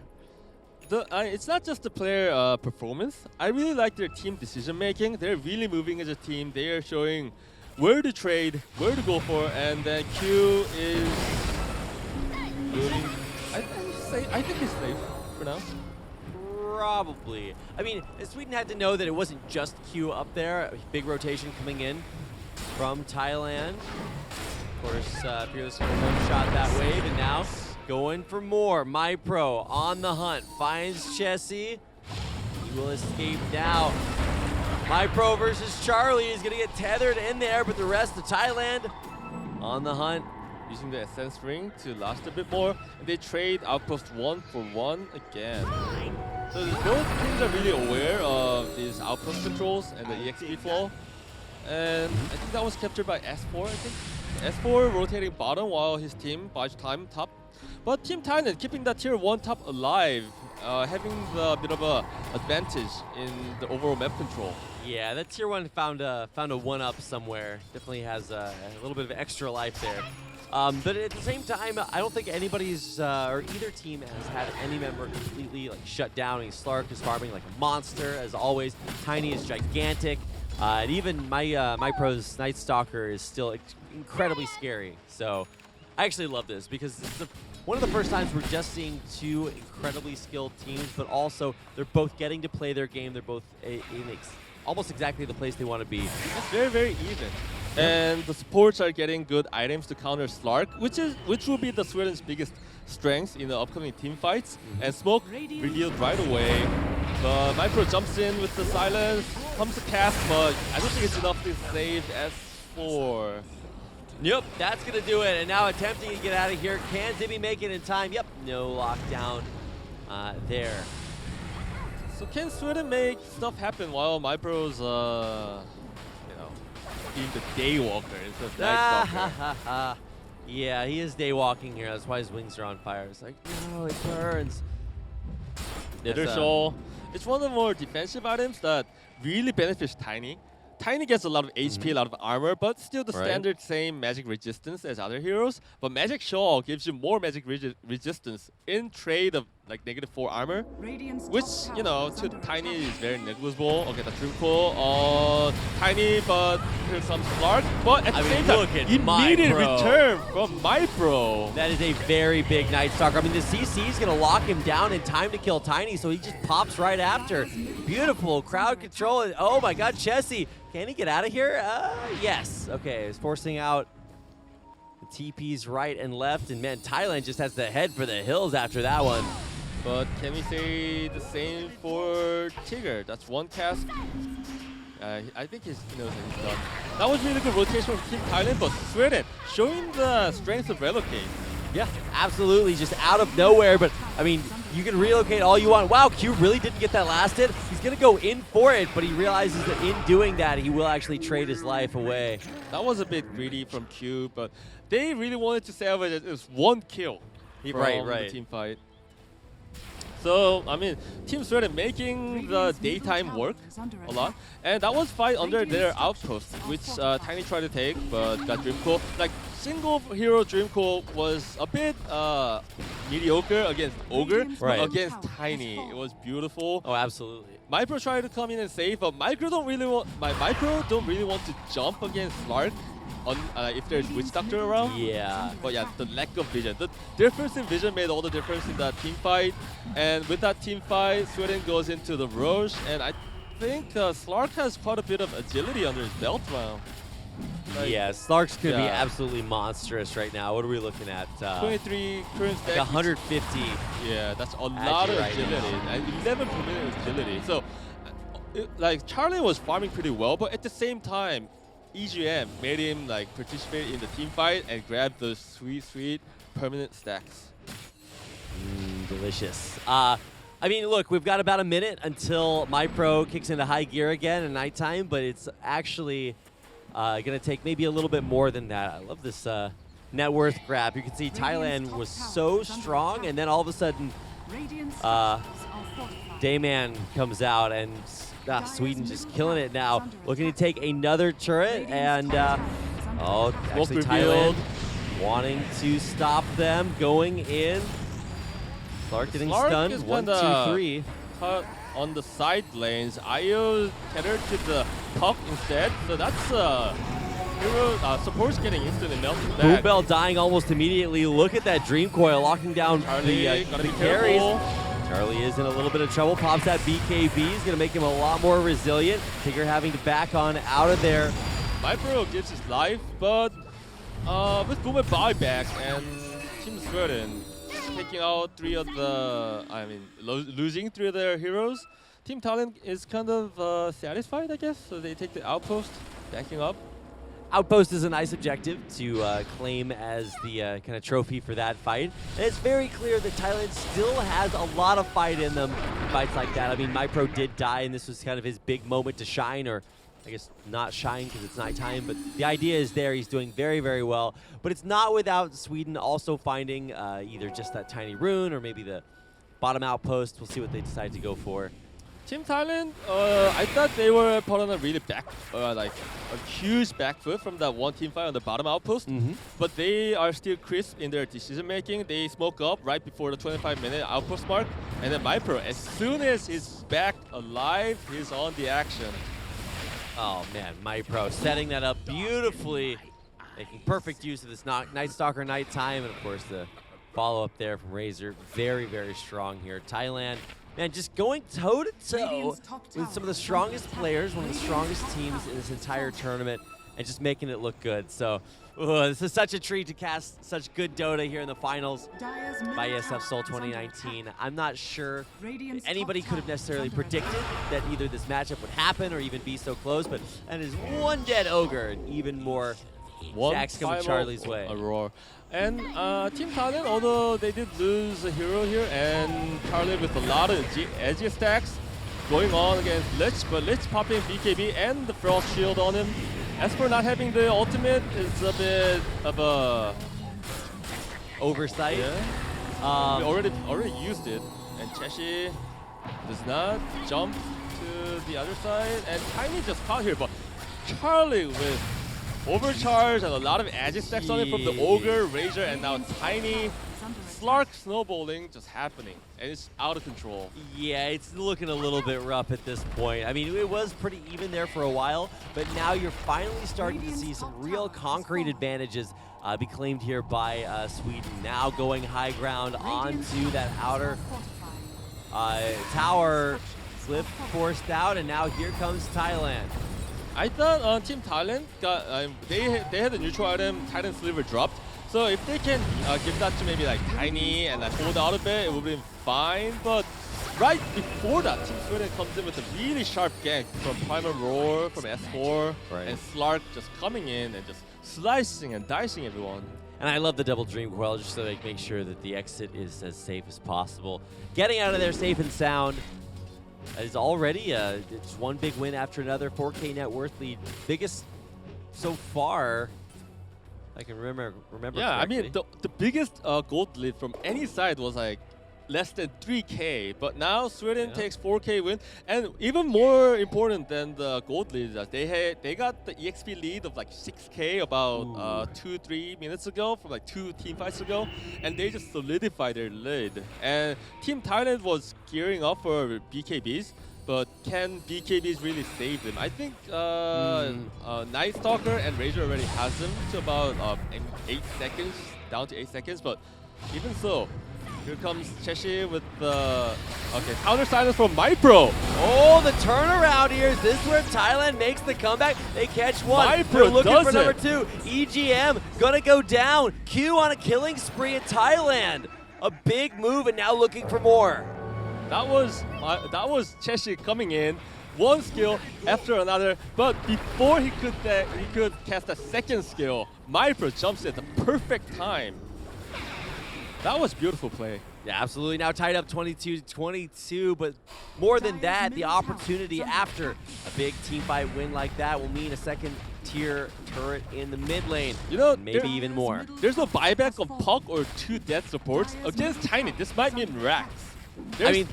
it's not just the player performance. I really like their team decision making. They're really moving as a team. They are showing where to trade, where to go for, and then Q is moving. I think he's safe for now. Probably. I mean, Sweden had to know that it wasn't just Q up there. A big rotation coming in from Thailand. Of course, Fearless one-shot that wave, and now going for more. MyPro on the hunt, finds Chessie. He will escape now. MyPro versus Charlie is gonna get tethered in there, but the rest of Thailand on the hunt. Using the Essence Ring to last a bit more, and they trade Outpost 1 for 1 again. So both teams are really aware of these Outpost controls and the EXP flow. And I think that was captured by S4, I think. S4 rotating bottom while his team buys time top. But Team Thailand keeping that tier 1 top alive, having the bit of a advantage in the overall map control. Yeah, that tier 1 found a 1-up somewhere. Definitely has a little bit of extra life there. But at the same time, I don't think anybody's or either team has had any member completely like shut down. I mean, Slark is farming like a monster as always. Tiny is gigantic, and even MyPro's Night Stalker is still incredibly scary. So I actually love this because it's one of the first times we're just seeing two incredibly skilled teams, but also they're both getting to play their game. They're both in almost exactly the place they want to be. It's very, very even. And the supports are getting good items to counter Slark, which will be the Sweden's biggest strength in the upcoming team fights. And Smoke revealed right away. But MyPro jumps in with the silence, comes to cast, but I don't think it's enough to save S4. Yep, that's gonna do it. And now attempting to get out of here. Can Zibby make it in time? Yep, no lockdown there. So can Sweden make stuff happen while MyPro's being the daywalker instead of Night Stalker? Yeah, he is daywalking here. That's why his wings are on fire. It's like, no, it burns. It's one of the more defensive items that really benefits Tiny. Tiny gets a lot of HP, a lot of armor, but still the standard same magic resistance as other heroes. But Magic Shawl gives you more magic resistance in trade of like -4 armor, which, you know, to Tiny is very negligible. Okay, that's really cool. Tiny, but here comes Slark. But at the same time, immediate return from MyPro. That is a very big Night Stalker. I mean, the CC is going to lock him down in time to kill Tiny, so he just pops right after. Beautiful crowd control. And oh my God, Chessie. Can he get out of here? Yes. Okay, he's forcing out the TPs right and left. And man, Thailand just has the head for the hills after that one. But can we say the same for Tigger? That's one cast. I think he knows that he's done. That was really good rotation from Team Thailand, but Sweden showing the strength of relocate. Yeah, absolutely, just out of nowhere. But I mean, you can relocate all you want. Wow, Q really didn't get that last hit. He's gonna go in for it, but he realizes that in doing that, he will actually trade his life away. That was a bit greedy from Q, but they really wanted to salvage it. It was one kill from the team fight. So, I mean, Team Sweden making the daytime work a lot. And that was fight under their outpost, which Tiny tried to take, but got Dreamcoat. Like, single hero Dreamcoat was a bit mediocre against Ogre, but against Tiny, it was beautiful. Oh, absolutely. MyPro tried to come in and save, but MyPro don't really want to jump against Slark. If there's Witch Doctor around. Yeah. But yeah, the lack of vision. The difference in vision made all the difference in that team fight. And with that team fight, Sweden goes into the Roche. And I think Slark has quite a bit of agility under his belt now. Like, yeah, Slark's going to be absolutely monstrous right now. What are we looking at? 23 current stack. Like 150. Yeah, that's a lot of agility. And 11 per minute agility. So, like, Charlie was farming pretty well, but at the same time, EGM made him like participate in the team fight and grab the sweet permanent stacks. Delicious. I mean, look, we've got about a minute until MyPro kicks into high gear again at nighttime, but it's actually going to take maybe a little bit more than that. I love this net worth grab. You can see Thailand was so strong, and then all of a sudden, Dayman comes out and Sweden just killing it now. Looking to take another turret, and actually Thailand wanting to stop them going in. Slark getting Slark stunned. is 1, 2, kinda 3. Cut on the side lanes. IO tethered to the puck instead. So that's hero support's getting instantly melted back. Boom Bell dying almost immediately. Look at that Dream Coil locking down Charlie, gotta the be carries. careful. Charlie is in a little bit of trouble. Pops that BKB. Is going to make him a lot more resilient. Tigger having to back on out of there. Mipro gives his life, but with Boomer buyback and Team Sweden taking out losing 3 of their heroes, Team Thailand is kind of satisfied, I guess. So they take the outpost, backing up. Outpost is a nice objective to claim as the kind of trophy for that fight. And it's very clear that Thailand still has a lot of fight in them in fights like that. I mean, Mipro did die, and this was kind of his big moment to shine, or I guess not shine because it's nighttime, but the idea is there. He's doing very, very well. But it's not without Sweden also finding either just that tiny rune or maybe the bottom outpost. We'll see what they decide to go for. Team Thailand, I thought they were put on a really like a huge back foot from that one team fight on the bottom outpost, but they are still crisp in their decision making. They smoke up right before the 25-minute outpost mark, and then Mipro, as soon as he's back alive, he's on the action. Oh man, Mipro setting that up beautifully, making perfect use of this Night Stalker nighttime, and of course the follow-up there from Razor, very, very strong here. Thailand, man, just going toe-to-toe with some of the strongest players, one of the strongest teams in this entire tournament, and just making it look good. So, this is such a treat to cast such good Dota here in the finals by IESF SEOUL 2019. I'm not sure anybody could have necessarily predicted that either this matchup would happen or even be so close, but that is one dead Ogre and even more stacks coming Charlie's way. Aurora. And Team Thailand, although they did lose a hero here, and Charlie with a lot of edgy stacks going on against Lich, but Lich popping BKB and the Frost Shield on him. As for not having the ultimate, it's a bit of a oversight. Yeah. We already used it, and Cheshi does not jump to the other side, and Tiny just caught here, but Charlie with overcharge and a lot of edge stacks on it from the Ogre, Razor, and now Tiny. Slark snowballing just happening, and it's out of control. Yeah, it's looking a little bit rough at this point. I mean, it was pretty even there for a while, but now you're finally starting to see some real concrete advantages be claimed here by Sweden. Now going high ground onto that outer tower. Flip forced out, and now here comes Thailand. I thought Team Thailand got they had the neutral item, Titan Sliver dropped. So if they can give that to maybe like Tiny and like hold out a bit, it would be fine. But right before that, Team Sweden comes in with a really sharp gank from Primal Roar, from S4, and Slark just coming in and just slicing and dicing everyone. And I love the double Dream Coil just so they make sure that the exit is as safe as possible. Getting out of there safe and sound. Is already it's one big win after another. 4K net worth lead, biggest so far I can remember. Yeah, correctly. I mean the biggest gold lead from any side was like less than 3K, but now Sweden takes 4K win, and even more important than the gold lead, they got the EXP lead of like 6K about 2-3 minutes ago from like 2 team fights ago, and they just solidified their lead. And Team Thailand was gearing up for BKBs, but can BKBs really save them? I think Night Stalker and Razor already has them to about 8 seconds, down to 8 seconds, but even so, here comes Cheshi with the counter silence from Mipro. Oh, the turnaround here. Is this where Thailand makes the comeback? They catch one. Mipro They're looking does for number it. 2. EGM gonna go down. Q on a killing spree in Thailand. A big move and now looking for more. That was Cheshi coming in, one skill after another, but before he could cast a second skill, Mipro jumps at the perfect time. That was beautiful play. Yeah, absolutely. Now tied up 22-22, but more than that, the opportunity after a big team fight win like that will mean a second-tier turret in the mid lane. You know, maybe even more. There's no buyback of Puck or 2 death supports against Tiny. This might mean Rax. I mean,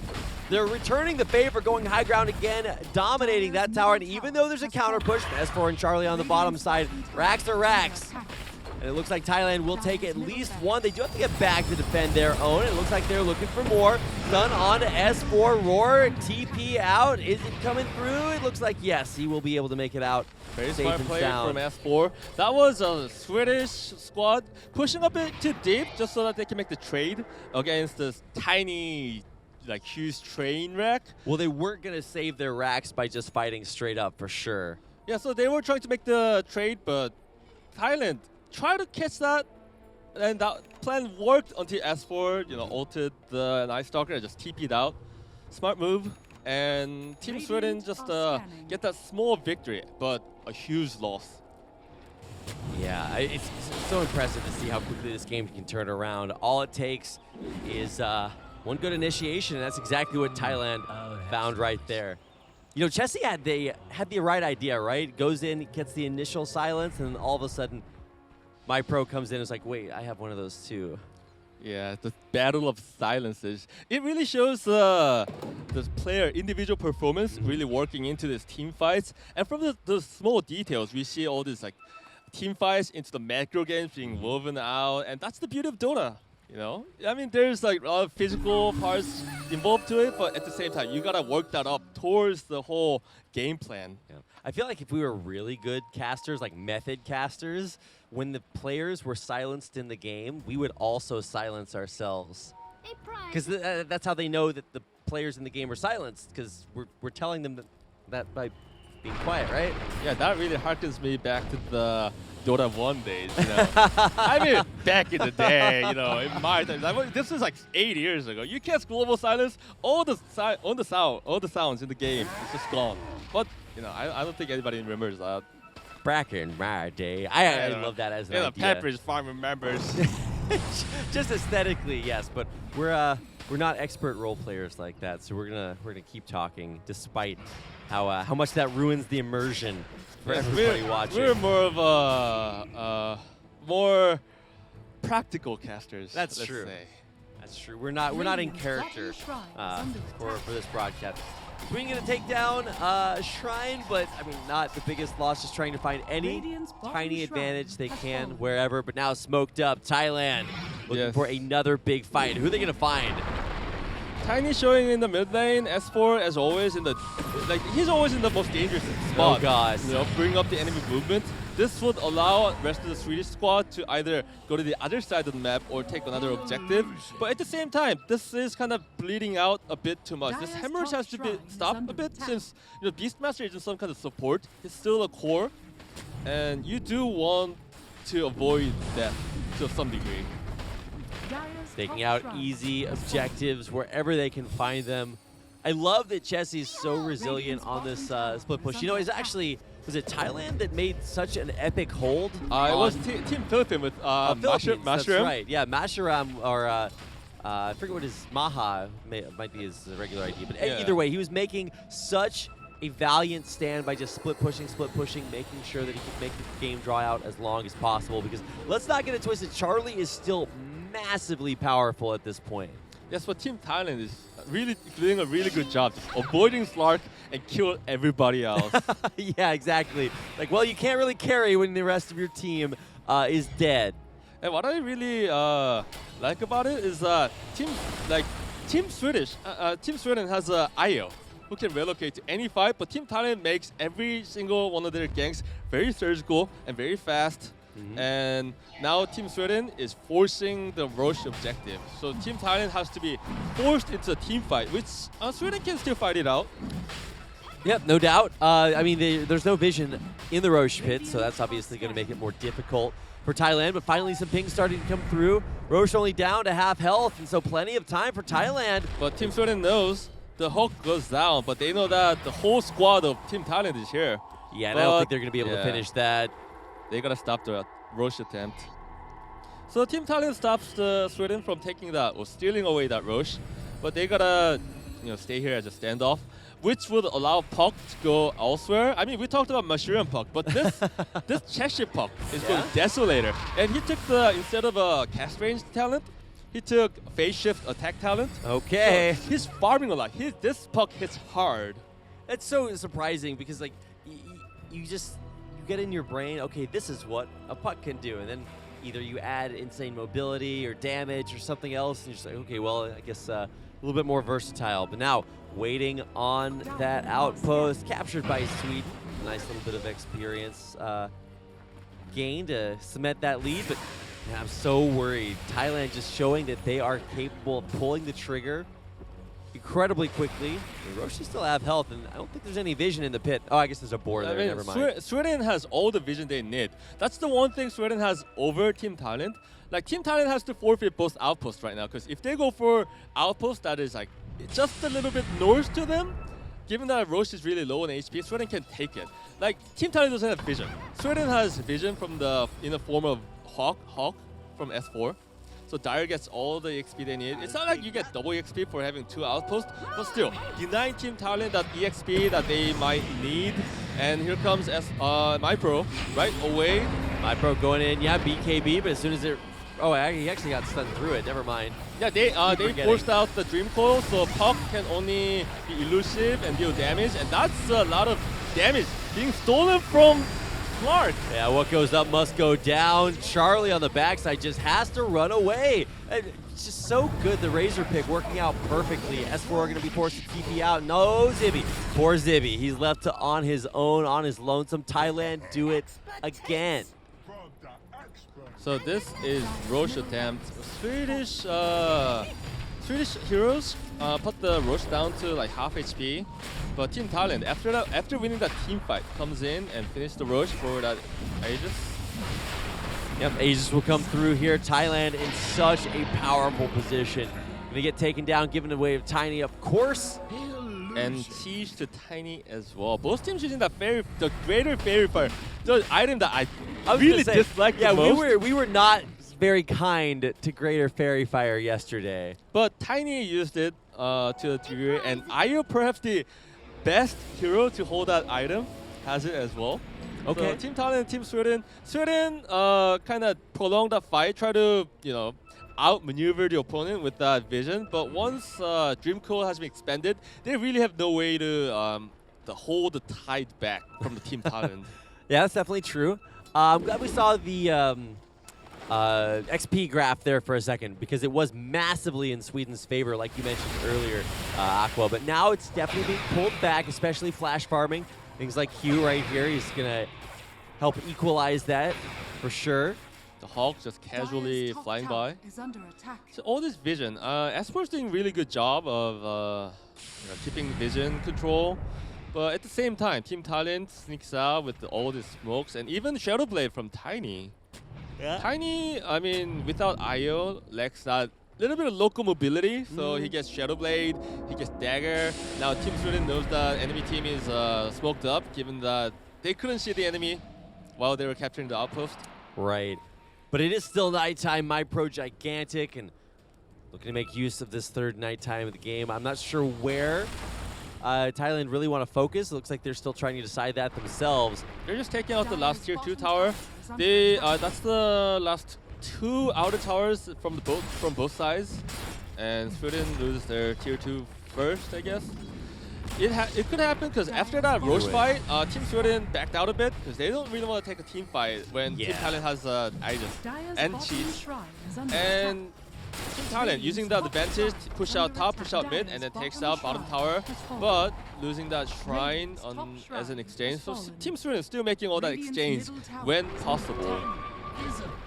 they're returning the favor, going high ground again, dominating that tower, and even though there's a counter push, S4 and Charlie on the bottom side, Rax are Rax. And it looks like Thailand will take at least one. They do have to get back to defend their own. It looks like they're looking for more. Stun on to S4. Roar, TP out. Is it coming through? It looks like yes, he will be able to make it out. Very safe smart and play sound. from S4. That was a Swedish squad pushing a bit too deep just so that they can make the trade against this tiny, like huge train wreck. Well, they weren't going to save their racks by just fighting straight up for sure. Yeah, so they were trying to make the trade, but Thailand tried to catch that, and that plan worked until S4, ulted the Night Stalker and just TP'd out. Smart move, and Team Sweden just get that small victory, but a huge loss. Yeah, it's so impressive to see how quickly this game can turn around. All it takes is one good initiation, and that's exactly what Thailand found right there. Chessie had the right idea, right? Goes in, gets the initial silence, and then all of a sudden, my pro comes in and is like, wait, I have one of those too. Yeah, the battle of silences. It really shows the player individual performance really working into this team fights. And from the small details, we see all these like team fights into the macro games being woven out. And that's the beauty of DOTA. I mean, there's like a lot of physical parts involved to it, but at the same time, you gotta work that up towards the whole game plan. Yeah. I feel like if we were really good casters, like method casters, when the players were silenced in the game, we would also silence ourselves. Because that's how they know that the players in the game are silenced, because we're telling them that by being quiet, right? Yeah, that really harkens me back to the Dota 1 days, I mean, back in the day, in my time. This was like 8 years ago. You cast global silence, all the sounds in the game is just gone. But, I don't think anybody remembers that. Back in my day. I love that as an idea. Pepperidge Farm remembers. Just aesthetically, yes, but we're not expert role players like that, so we're gonna keep talking despite how much that ruins the immersion for everybody watching. We're more of a more practical casters. That's let's true. say. That's true. We're not in character for this broadcast. Swinging a takedown, Shrine, but I mean, not the biggest loss. Just trying to find any tiny advantage they can wherever. But now smoked up, Thailand looking for another big fight. Who are they gonna find? Tiny showing in the mid lane. S4 as always he's always in the most dangerous spot. Oh gosh. Bring up the enemy movement. This would allow the rest of the Swedish squad to either go to the other side of the map or take another objective. But at the same time, this is kind of bleeding out a bit too much. This Hemorrhage has to be stopped a bit since Beastmaster isn't some kind of support. It's still a core, and you do want to avoid that to some degree. Taking out easy objectives wherever they can find them. I love that Chessie's so resilient on this split push. Was it Thailand that made such an epic hold? It was Team Philippines with Mashuram. That's right. Yeah, Mashuram or I forget what his Maha might be his regular ID, but either way, he was making such a valiant stand by just split pushing, making sure that he could make the game draw out as long as possible. Because let's not get it twisted, Charlie is still massively powerful at this point. Yes, but Team Thailand is really doing a really good job just avoiding Slark and kill everybody else. Yeah, exactly. Like, well, you can't really carry when the rest of your team is dead. And what I really like about it is Team Sweden has a IO who can relocate to any fight, but Team Thailand makes every single one of their ganks very surgical and very fast. And now Team Sweden is forcing the Roche objective. So Team Thailand has to be forced into a team fight, which Sweden can still fight it out. Yep, no doubt. I mean, there's no vision in the Roche pit, so that's obviously going to make it more difficult for Thailand. But finally, some pings starting to come through. Roche only down to half health, and so plenty of time for Thailand. But Team Sweden knows the Hulk goes down, but they know that the whole squad of Team Thailand is here. Yeah, and I don't think they're going to be able to finish that. They gotta stop the Roche attempt. So Team Thailand stops the Sweden from taking that or stealing away that Roche, but they gotta stay here as a standoff, which would allow Puck to go elsewhere. I mean, we talked about Mashuram Puck, but this Cheshire Puck is going Desolator, and he took instead of a cast range talent, he took phase shift attack talent. Okay, so he's farming a lot. This Puck hits hard. It's so surprising because like you get in your brain, okay, this is what a puck can do, and then either you add insane mobility or damage or something else, and you're just like, okay, well, I guess a little bit more versatile. But now, waiting on that outpost, captured by Sweden. Nice little bit of experience gained to cement that lead, but man, I'm so worried. Thailand just showing that they are capable of pulling the trigger incredibly quickly. The Roshi still have health, and I don't think there's any vision in the pit. Oh, I guess there's a boar there, never mind. Sweden has all the vision they need. That's the one thing Sweden has over Team Thailand. Like, Team Thailand has to forfeit both outposts right now, because if they go for outpost that is like just a little bit north to them, given that Roche is really low on HP, Sweden can take it. Like, Team Thailand doesn't have vision. Sweden has vision from in the form of Hawk from S4. So Dire gets all the XP they need. It's not like you get double XP for having 2 outposts, but still, denying Team Thailand that EXP that they might need. And here comes MyPro, right away. MyPro going in, yeah, BKB, but as soon as it... Oh, he actually got stunned through it, never mind. Yeah, they forced out the Dream Coil, so Puck can only be elusive and deal damage, and that's a lot of damage being stolen from Clark. Yeah, what goes up must go down. Charlie on the backside just has to run away. It's just so good, the Razor pick working out perfectly. S4 are going to be forced to TP out. No, Zibby. Poor Zibby. He's left on his own, on his lonesome. Thailand do it again. So this is Roche attempt. Swedish heroes put the Roche down to like half HP, but Team Thailand after winning that team fight comes in and finish the Roche for that Aegis. Yep, Aegis will come through here. Thailand in such a powerful position. Gonna get taken down, given away to Tiny, of course. And siege to Tiny as well. Both teams using the greater fairy fire, the item that I really dislike the most. Yeah, we were not very kind to Greater Fairy Fire yesterday. But Tiny used it to a degree, and Io, perhaps the best hero to hold that item, has it as well. Okay. So Team Thailand and Team Sweden. Sweden kind of prolonged that fight, try to outmaneuver the opponent with that vision. But once Dream Coil has been expended, they really have no way to hold the tide back from the Team Thailand. Yeah, that's definitely true. I'm glad we saw the XP graph there for a second, because it was massively in Sweden's favor, like you mentioned earlier, Aqua. But now it's definitely being pulled back, especially flash farming. Things like Hugh right here, he's going to help equalize that for sure. The Hawk just casually flying by. So all this vision, Esports doing really good job of keeping vision control. But at the same time, Team Thailand sneaks out with all these smokes, and even Shadowblade from Tiny. Yeah. Tiny, I mean, without IO, lacks that little bit of local mobility, so he gets Shadowblade, he gets Dagger. Now Team Sweden knows that enemy team is smoked up, given that they couldn't see the enemy while they were capturing the outpost. Right. But it is still nighttime. MyPro gigantic and looking to make use of this third nighttime of the game. I'm not sure where Thailand really want to focus. It looks like they're still trying to decide that themselves. They're just taking out the last tier 2 tower. That's the last 2 outer towers from both sides, and Sweden loses their tier 2 first, I guess. It could happen because after that Roche fight, Team Sweden backed out a bit because they don't really want to take a team fight when Team Thailand has Aegis and cheats. And Team Thailand using that advantage to push out top, push out mid, and then takes out bottom tower, but losing that shrine as an exchange. So Team Sweden is still making all that exchange when possible.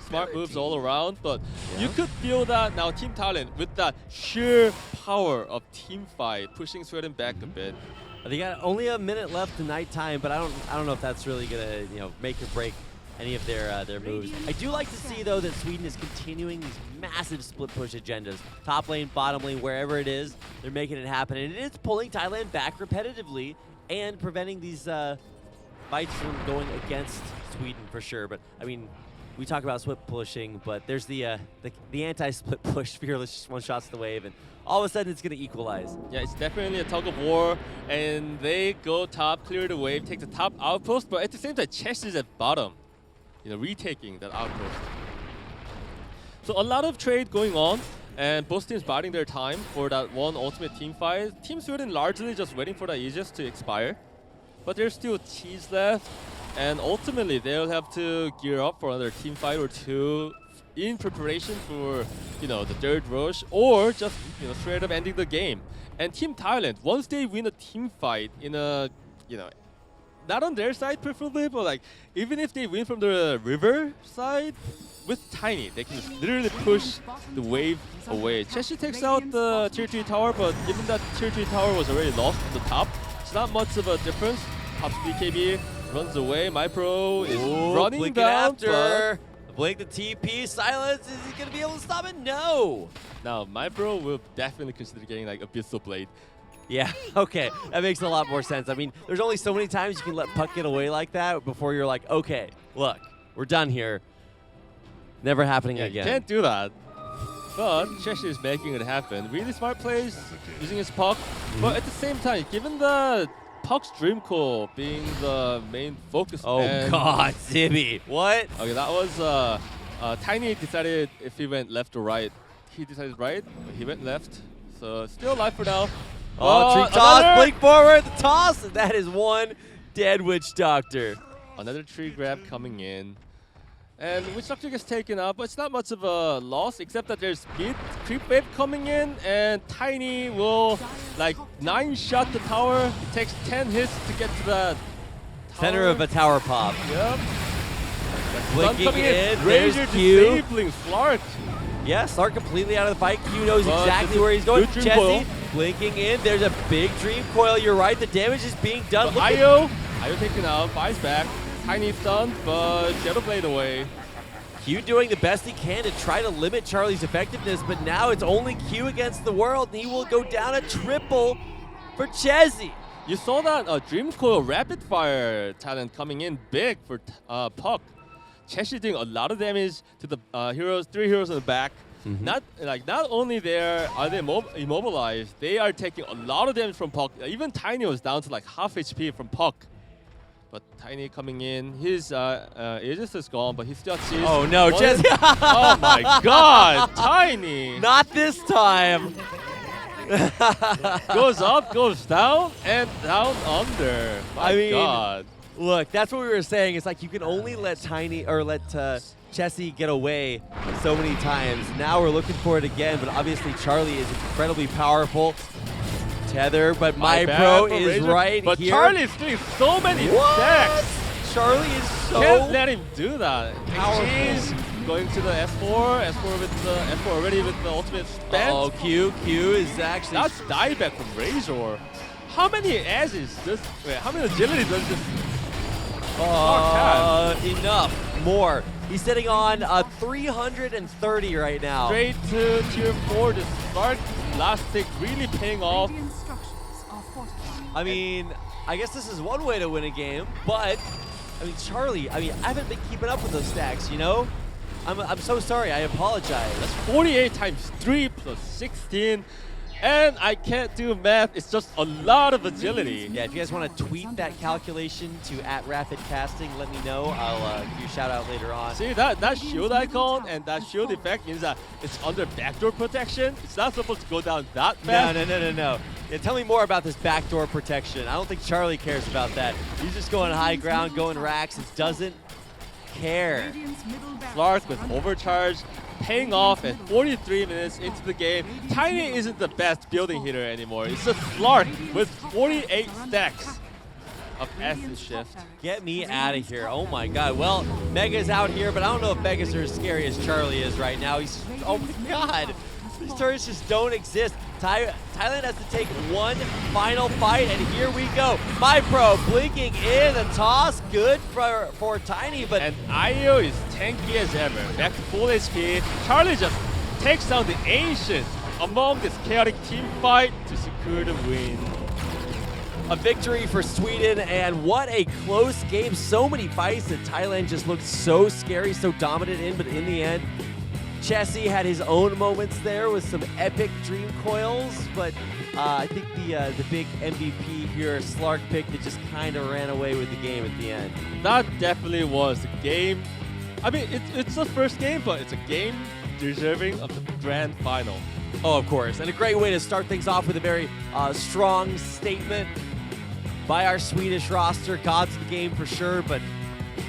Smart moves all around, but you could feel that now Team Thailand with that sheer power of team fight pushing Sweden back a bit. They got only a minute left to nighttime, but I don't know if that's really gonna make or break any of their moves. I do like to see though that Sweden is continuing these massive split push agendas. Top lane, bottom lane, wherever it is, they're making it happen, and it is pulling Thailand back repetitively and preventing these fights from going against Sweden for sure. But I mean, we talk about split pushing, but there's the anti-split push, Fearless just one shots the wave, and all of a sudden it's going to equalize. Yeah, it's definitely a tug of war, and they go top, clear the wave, take the top outpost, but at the same time, Chess is at bottom, retaking that outpost. So a lot of trade going on, and both teams biding their time for that one ultimate team fight. Team Sweden largely just waiting for the Aegis to expire, but there's still cheese left. And ultimately, they'll have to gear up for another team fight or 2 in preparation for the third rush, or just straight up ending the game. And Team Thailand, once they win a team fight in a not on their side preferably, but like even if they win from the river side, with Tiny, they can just literally push the wave away. Cheshi takes out the tier 3 tower, but given that tier 3 tower was already lost at the top, it's not much of a difference. Pops BKB, runs away. MyPro is running down. After. Blink the TP, Silence, is he going to be able to stop it? No! Now, MyPro will definitely consider getting like Abyssal Blade. Yeah, okay, that makes a lot more sense. I mean, there's only so many times you can let Puck get away like that before you're like, okay, look, we're done here. Never happening Yeah, again. you can't do that. But Cheshi is making it happen. Really smart plays, using his Puck. But at the same time, given the Puck's Dream Call being the main focus. Oh God, Zibby, what? Okay, that was Tiny decided if he went left or right. He decided right, but he went left. So still alive for now. Oh, tree toss, blink forward, the toss, and that is one dead Witch Doctor. Another tree grab coming in. And Witch Doctor gets taken out, but it's not much of a loss, except that there's speed creep wave coming in, and Tiny will like 9-shot the tower. It takes 10 hits to get to the Center of a tower pop. Yep. Blinking in, Razor there's Q. disabling Slark. Yeah, Slark completely out of the fight. Q knows But exactly this where he's going. good Dream Jesse Coil. blinking in. There's a big Dream Coil. You're right. The damage is being done. But Io taken out, buys back. Tiny stunned, but Shadow Blade away. Q doing the best he can to try to limit Charlie's effectiveness, but now it's only Q against the world, and he will go down a triple for Chezzy. You saw that Dream Coil rapid fire talent coming in big for Puck. Cheshi doing a lot of damage to the heroes, 3 heroes in the back. Not only are they immobilized, they are taking a lot of damage from Puck. Even Tiny was down to like half HP from Puck. But Tiny coming in, his Aegis is gone, but he still sees. Oh no, Chezzy! Oh my God, Tiny! Not this time. Goes up, goes down, and down under. My I mean, God. Look, that's what we were saying. It's like you can only let Chessie get away so many times. Now we're looking for it again, but obviously Charlie is incredibly powerful. Tether, but MyPro is Razor. right but here. Charlie's doing so many stacks. Charlie is so Can't let him do that. powerful. He's going to the S4 with the S4 already with the ultimate spent. Oh, Q is actually. That's dieback from Razor. How many edges does? Wait, how many agility does this? Enough. More. He's sitting on 330 right now. Straight to tier 4. The Slark last stick really paying off. Radiant structures are fortified. I mean, I guess this is one way to win a game, but I mean, Charlie, I haven't been keeping up with those stacks, you know? I'm so sorry, I apologize. That's 48 times 3 plus 16. And I can't do math, it's just a lot of agility. Yeah, if you guys want to tweet that calculation to @RapidCasting, let me know. I'll give you a shout out later on. See, that shield icon and that shield effect means that it's under backdoor protection. It's not supposed to go down that fast. No. Yeah, tell me more about this backdoor protection. I don't think Charlie cares about that. He's just going high ground, going racks. It doesn't care. Radiant's middle barracks Slark with are under overcharge, paying off at 43 minutes into the game. Tiny isn't the best building hitter anymore. It's just Slark with 48 stacks of acid shift. Get me out of here. Oh my God. Well, Mega's out here, but I don't know if Megas are as scary as Charlie is right now. He's, oh my God. These turrets just don't exist. Thailand has to take one final fight, and here we go. MyPro blinking in, the toss, good for Tiny, but And Io is tanky as ever. Back to full HP. Charlie just takes down the Ancient among this chaotic team fight to secure the win. a victory for Sweden, and what a close game. So many fights that Thailand just looked so scary, so dominant in, but in the end, Chessie had his own moments there with some epic dream coils, but I think the big MVP here, Slark pick, that just kind of ran away with the game at the end. That definitely was a game. I mean, it's the first game, but it's a game deserving of the grand final. Oh, of course, and a great way to start things off with a very strong statement by our Swedish roster. Gods of the game for sure, but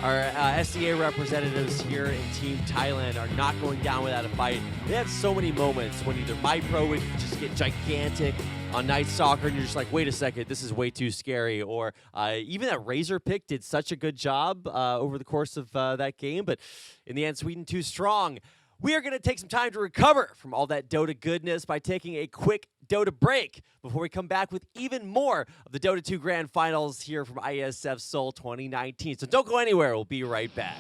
Our SEA representatives here in Team Thailand are not going down without a fight. They have so many moments when either MyPro would just get gigantic on Night Soccer, and you're just like, wait a second, this is way too scary. Or even that Razor pick did such a good job over the course of that game, but in the end, Sweden too strong. We are going to take some time to recover from all that Dota goodness by taking a quick Dota break before we come back with even more of the Dota 2 Grand Finals here from IESF Seoul 2019. So don't go anywhere. We'll be right back.